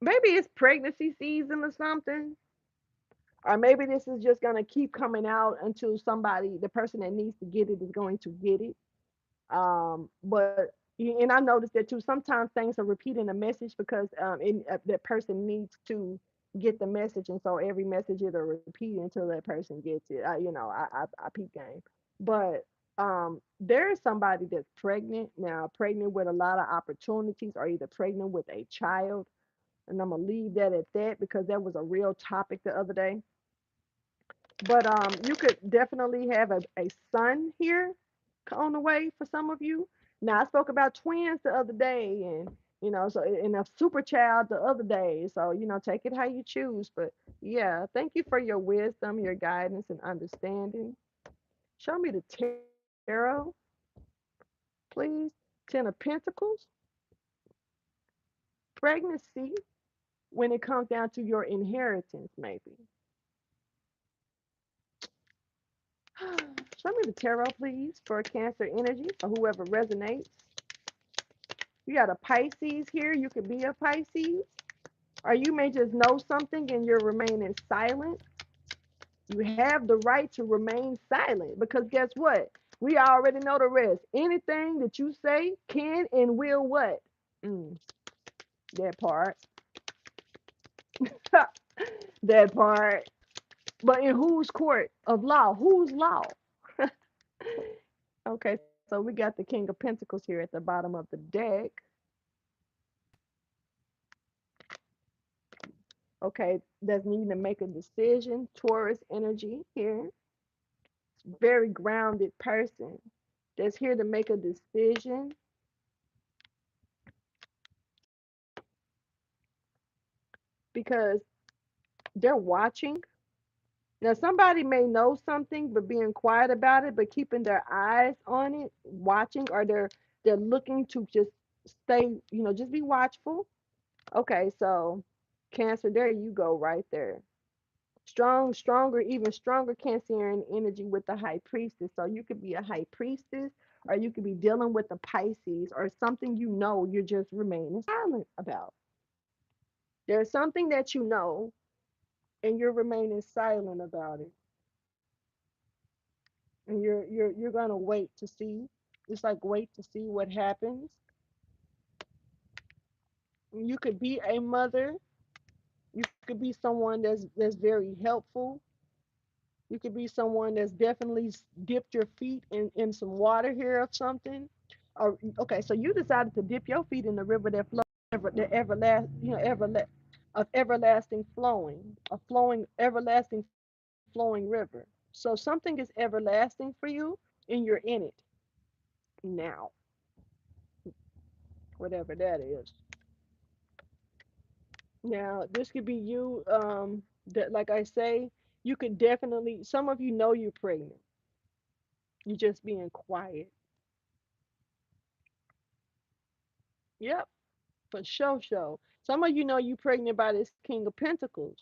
Maybe it's pregnancy season or something. Or maybe this is just gonna keep coming out until somebody, the person that needs to get it, is going to get it. But and I noticed that too. Sometimes things are repeating a message because that person needs to get the message, and so every message it'll repeat until that person gets it. I peep game, but there is somebody that's pregnant now, pregnant with a lot of opportunities, or either pregnant with a child. And I'm gonna leave that at that because that was a real topic the other day. But you could definitely have a son here on the way for some of you. Now I spoke about twins the other day, and so in a super child the other day. So take it how you choose. But yeah, thank you for your wisdom, your guidance, and understanding. Show me the tarot, please. Ten of Pentacles, pregnancy, when it comes down to your inheritance, maybe. Show me the tarot, please, for Cancer energy, or whoever resonates. You got a Pisces here. You could be a Pisces. Or you may just know something and you're remaining silent. You have the right to remain silent, because guess what? We already know the rest. Anything that you say can and will what? Mm, that part. That part. But in whose court of law? Whose law? Okay, so we got the King of Pentacles here at the bottom of the deck. Okay, that's needing to make a decision. Taurus energy here. Very grounded person that's here to make a decision. because they're watching. Now, somebody may know something, but being quiet about it, but keeping their eyes on it, watching, or they're looking to just stay, just be watchful. Okay, so Cancer, there you go, right there. Stronger, even stronger Cancerian energy with the High Priestess. So you could be a High Priestess, or you could be dealing with the Pisces, or something you're just remaining silent about. There's something that you know, and you're remaining silent about it, and you're gonna wait to see. It's like wait to see what happens. You could be a mother. You could be someone that's very helpful. You could be someone that's definitely dipped your feet in some water here of something. Or okay, so you decided to dip your feet in the river that flows, the everlast, of everlasting flowing, a flowing, everlasting flowing river. So something is everlasting for you, and you're in it now, whatever that is. Now, this could be you. That, like I say, you could definitely. Some of you know you're pregnant. You're just being quiet. Yep, for sure, sure. Some of you know you're pregnant by this King of Pentacles,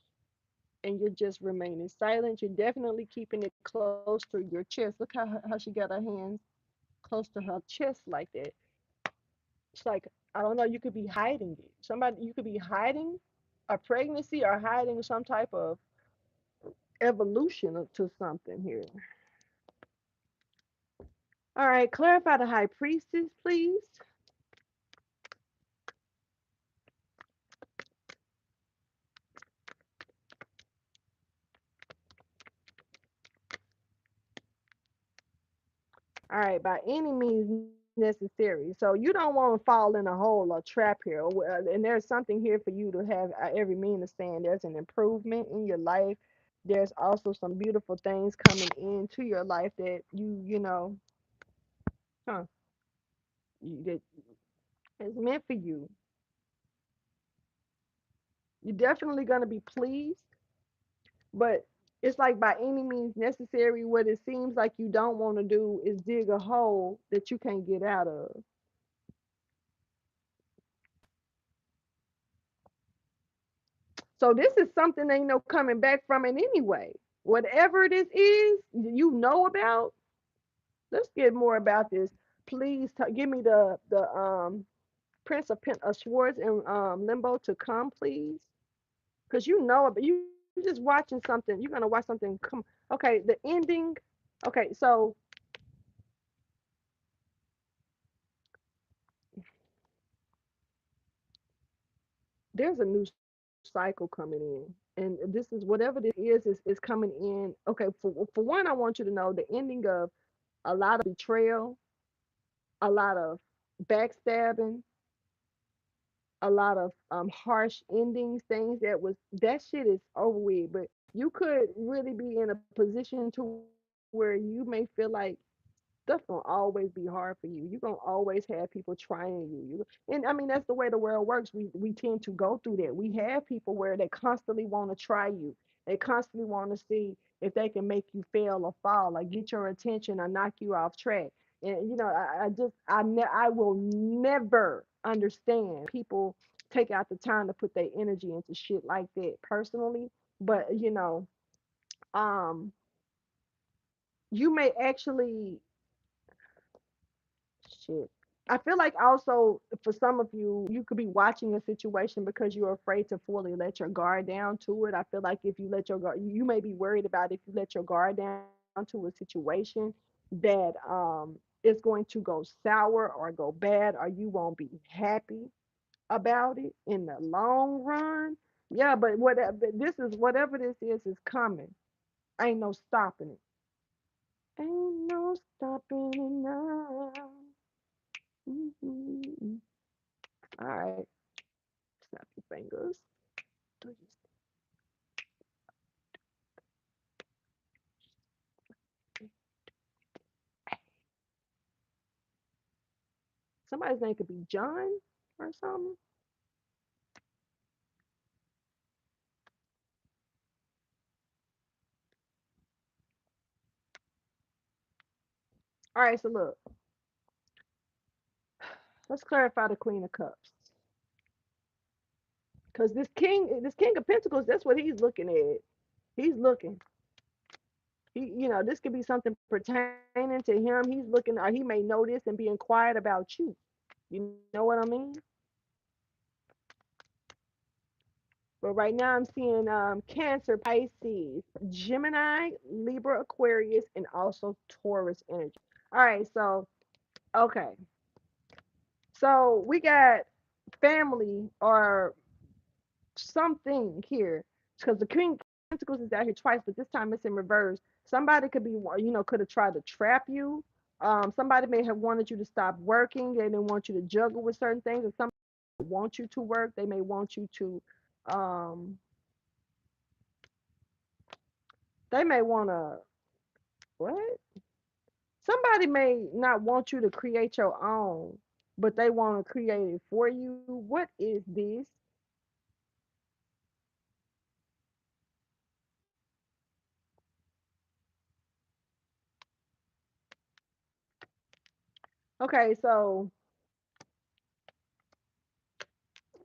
and you're just remaining silent. You're definitely keeping it close to your chest. Look how she got her hands close to her chest like that. It's like, I don't know. You could be hiding it. Somebody, you could be hiding a pregnancy or hiding some type of evolution to something here. All right, clarify the High Priestess, please. All right, by any means necessary. So you don't want to fall in a hole or trap here. And there's something here for you to have every mean of saying there's an improvement in your life. There's also some beautiful things coming into your life that huh, that is meant for you. You're definitely going to be pleased, but it's like by any means necessary. What it seems like you don't want to do is dig a hole that you can't get out of. So this is something they know coming back from it anyway. Whatever this is, you know about. Let's get more about this. Please give me the Prince of Swords and Limbo to come, please, because you know it. But you just watching something. You're gonna watch something come. Okay, the ending. Okay, so there's a new cycle coming in, and this is whatever this is coming in. Okay, for one, I want you to know the ending of a lot of betrayal, a lot of backstabbing, a lot of harsh endings, things that shit is over with. But you could really be in a position to where you may feel like stuff gonna always be hard for you. You're gonna always have people trying you. And I mean that's the way the world works. We tend to go through that. We have people where they constantly want to try you. They constantly want to see if they can make you fail or fall, or get your attention or knock you off track. And I will never understand people take out the time to put their energy into shit like that personally. But um, you may actually shit. I feel like also for some of you, you could be watching a situation because you're afraid to fully let your guard down to it. I feel like if you let your guard, you may be worried about if you let your guard down to a situation that is going to go sour or go bad, or you won't be happy about it in the long run. Yeah, but whatever this is coming. Ain't no stopping it. Ain't no stopping it now. Mhm. All right, snap your fingers. Somebody's name could be John or something. All right, so look, let's clarify the Queen of Cups. Because this King of Pentacles, that's what he's looking at. He's looking. This could be something pertaining to him. He's looking, or he may know this and be inquired about you. You know what I mean? But right now I'm seeing Cancer, Pisces, Gemini, Libra, Aquarius, and also Taurus energy. All right, so okay. So we got family or something here because the King of Pentacles is out here twice, but this time it's in reverse. Somebody could be, could have tried to trap you. Somebody may have wanted you to stop working. They didn't want you to juggle with certain things, and some want you to work. They may want you to, um, they may want to, what? Somebody may not want you to create your own, but they want to create it for you. What is this? Okay, so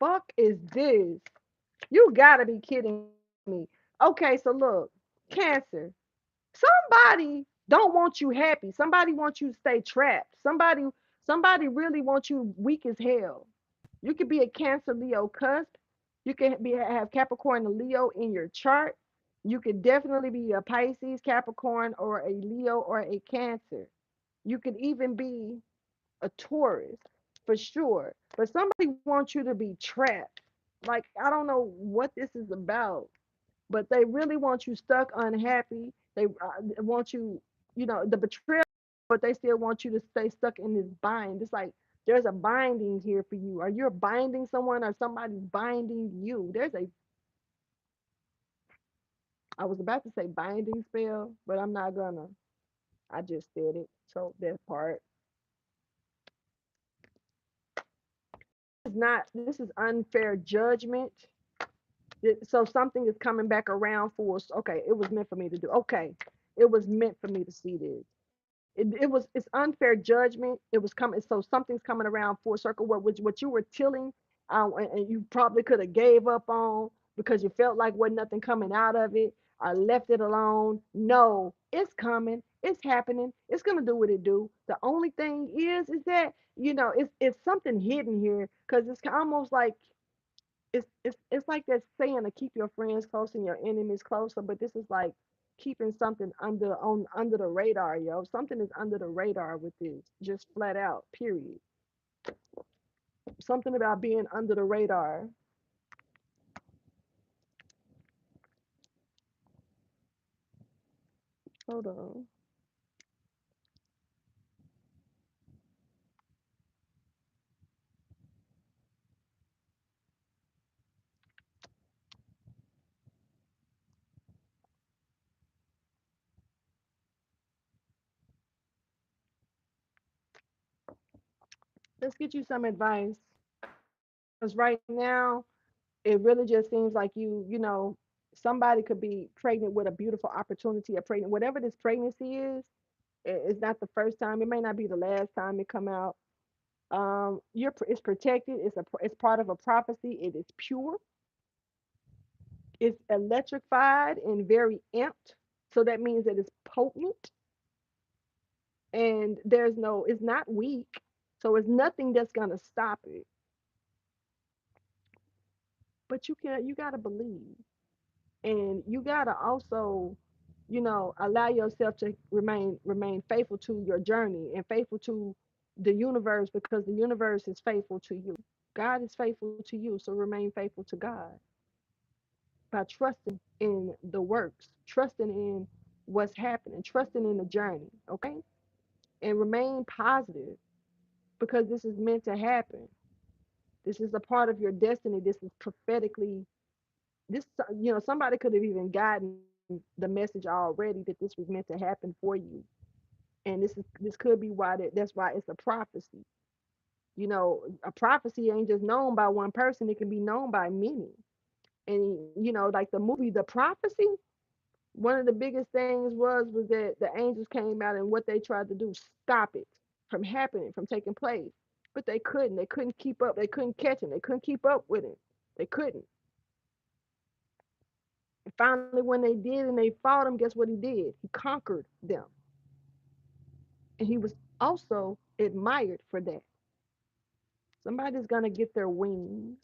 fuck is this? You gotta be kidding me. Okay, so look, Cancer. Somebody don't want you happy. Somebody wants you to stay trapped. Somebody really wants you weak as hell. You could be a Cancer Leo cusp. You can have Capricorn and Leo in your chart. You could definitely be a Pisces, Capricorn, or a Leo or a Cancer. You could even be a Taurus for sure. But somebody wants you to be trapped. Like, I don't know what this is about, but they really want you stuck, unhappy. They want you, the betrayal, but they still want you to stay stuck in this bind. It's like there's a binding here for you, or you're binding someone, or somebody's binding you. I was about to say binding spell, but I'm not gonna. I just said it. So that part is not. This is unfair judgment. So something is coming back around for us. Okay, it was meant for me to do. Okay, it was meant for me to see this. It's unfair judgment. It was coming. So something's coming around full circle. What you were tilling, and you probably could have gave up on because you felt like wasn't nothing coming out of it. I left it alone. No, it's coming. It's happening. It's gonna do what it do. The only thing is that it's something hidden here because it's almost like it's like that saying to keep your friends close and your enemies closer, but this is like keeping something under the radar, yo. Something is under the radar with this, just flat out, period. Something about being under the radar. Hold on. Let's get you some advice. Because right now, it really just seems like somebody could be pregnant with a beautiful opportunity of pregnant, whatever this pregnancy is. It's not the first time. It may not be the last time it come out. It's protected. It's part of a prophecy. It is pure. It's electrified and very amped. So that means that it's potent and it's not weak. So it's nothing that's gonna stop it. But you gotta believe. And you gotta also, allow yourself to remain faithful to your journey and faithful to the universe because the universe is faithful to you. God is faithful to you, so remain faithful to God by trusting in the works, trusting in what's happening, trusting in the journey, okay? And remain positive because this is meant to happen. This is a part of your destiny. This is prophetically, somebody could have even gotten the message already that this was meant to happen for you. And this could be that's why it's a prophecy. A prophecy ain't just known by one person, it can be known by many. And like the movie The Prophecy, One of the biggest things was that the angels came out and what they tried to do, stop it from happening, from taking place. But they couldn't. They couldn't keep up. They couldn't catch him. They couldn't keep up with him. They couldn't. And finally, when they did and they fought him, guess what he did? He conquered them. And he was also admired for that. Somebody's going to get their wings.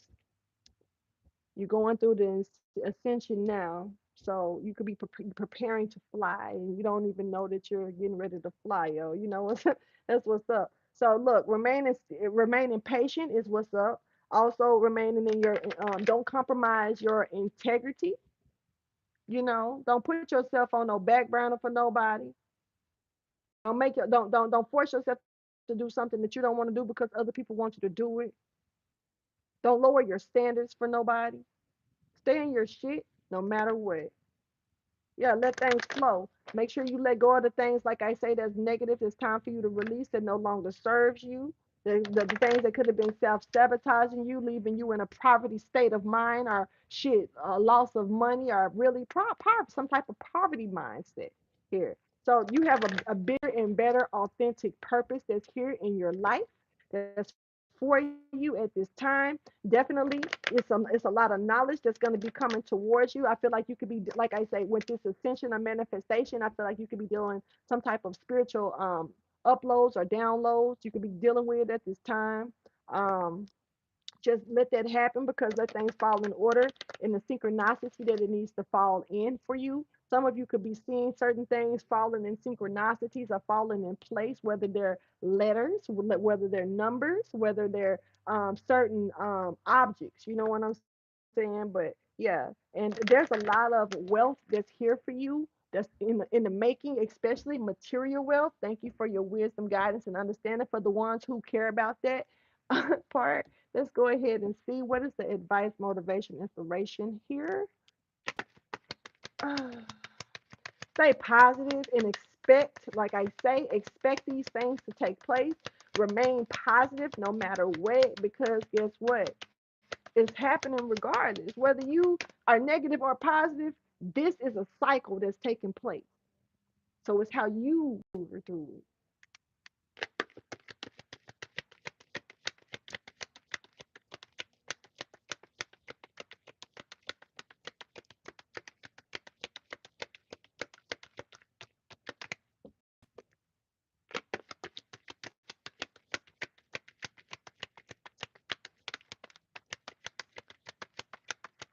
You're going through the ascension now, so you could be preparing to fly, and you don't even know that you're getting ready to fly, yo. You know what's that's what's up. So look, remaining patient is what's up. Also, remaining in your don't compromise your integrity. Don't put yourself on no back burner for nobody. Don't force yourself to do something that you don't want to do because other people want you to do it. Don't lower your standards for nobody. Stay in your shit no matter what. Yeah, let things flow. Make sure you let go of the things, like I say, that's negative. It's time for you to release that no longer serves you. The things that could have been self-sabotaging you, leaving you in a poverty state of mind, or shit, a loss of money, or really some type of poverty mindset here. So you have a bigger and better authentic purpose that's here in your life, that's for you at this time. Definitely, it's a lot of knowledge that's going to be coming towards you. I feel like you could be, like I say, with this ascension or manifestation, I feel like you could be dealing some type of spiritual uploads or downloads you could be dealing with at this time. Um, just let that happen, because let things fall in order in the synchronicity that it needs to fall in for you. Some of you could be seeing certain things falling in synchronicities or falling in place, whether they're letters, whether they're numbers, whether they're certain objects. You know what I'm saying? But yeah, and there's a lot of wealth that's here for you. That's in the making, especially material wealth. Thank you for your wisdom, guidance, and understanding for the ones who care about that part. Let's go ahead and see what is the advice, motivation, inspiration here. Uh, Stay positive and expect, like I say, expect these things to take place. Remain positive no matter what, because guess what? It's happening regardless. Whether you are negative or positive, this is a cycle that's taking place. So it's how you move through it.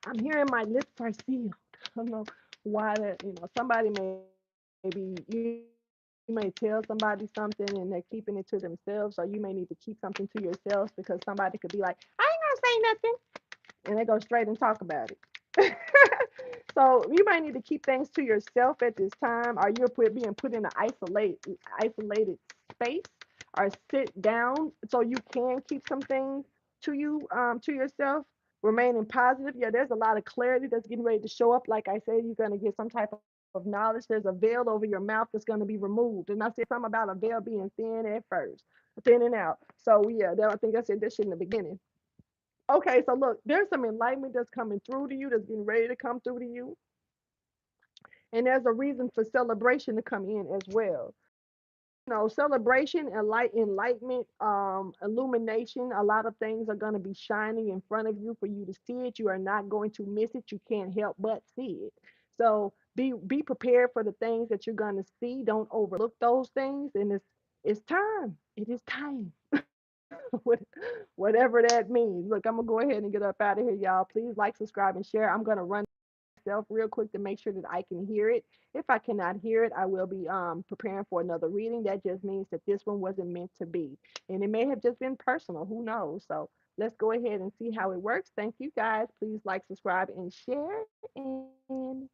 I'm hearing my lips are sealed. I don't know why that, somebody may be, you may tell somebody something and they're keeping it to themselves, or you may need to keep something to yourself because somebody could be like, I ain't gonna say nothing. And they go straight and talk about it. So you might need to keep things to yourself at this time, or you're being put in an isolated space, or sit down so you can keep some things to yourself. Remaining positive. Yeah, there's a lot of clarity that's getting ready to show up. Like I said, you're gonna get some type of knowledge. There's a veil over your mouth that's gonna be removed. And I said something about a veil being thin at first, thinning out. So yeah, I think I said this shit in the beginning. Okay, so look, there's some enlightenment that's coming through to you, that's getting ready to come through to you. And there's a reason for celebration to come in as well. Celebration, enlightenment, illumination. A lot of things are going to be shining in front of you for you to see it. You are not going to miss it. You can't help but see it. So be prepared for the things that you're going to see. Don't overlook those things. And it's time. It is time. Whatever that means. Look, I'm gonna go ahead and get up out of here, y'all. Please like, subscribe, and share. I'm gonna run myself real quick to make sure that I can hear it. If I cannot hear it, I will be preparing for another reading. That just means that this one wasn't meant to be. And it may have just been personal. Who knows? So let's go ahead and see how it works. Thank you guys. Please like, subscribe, and share. And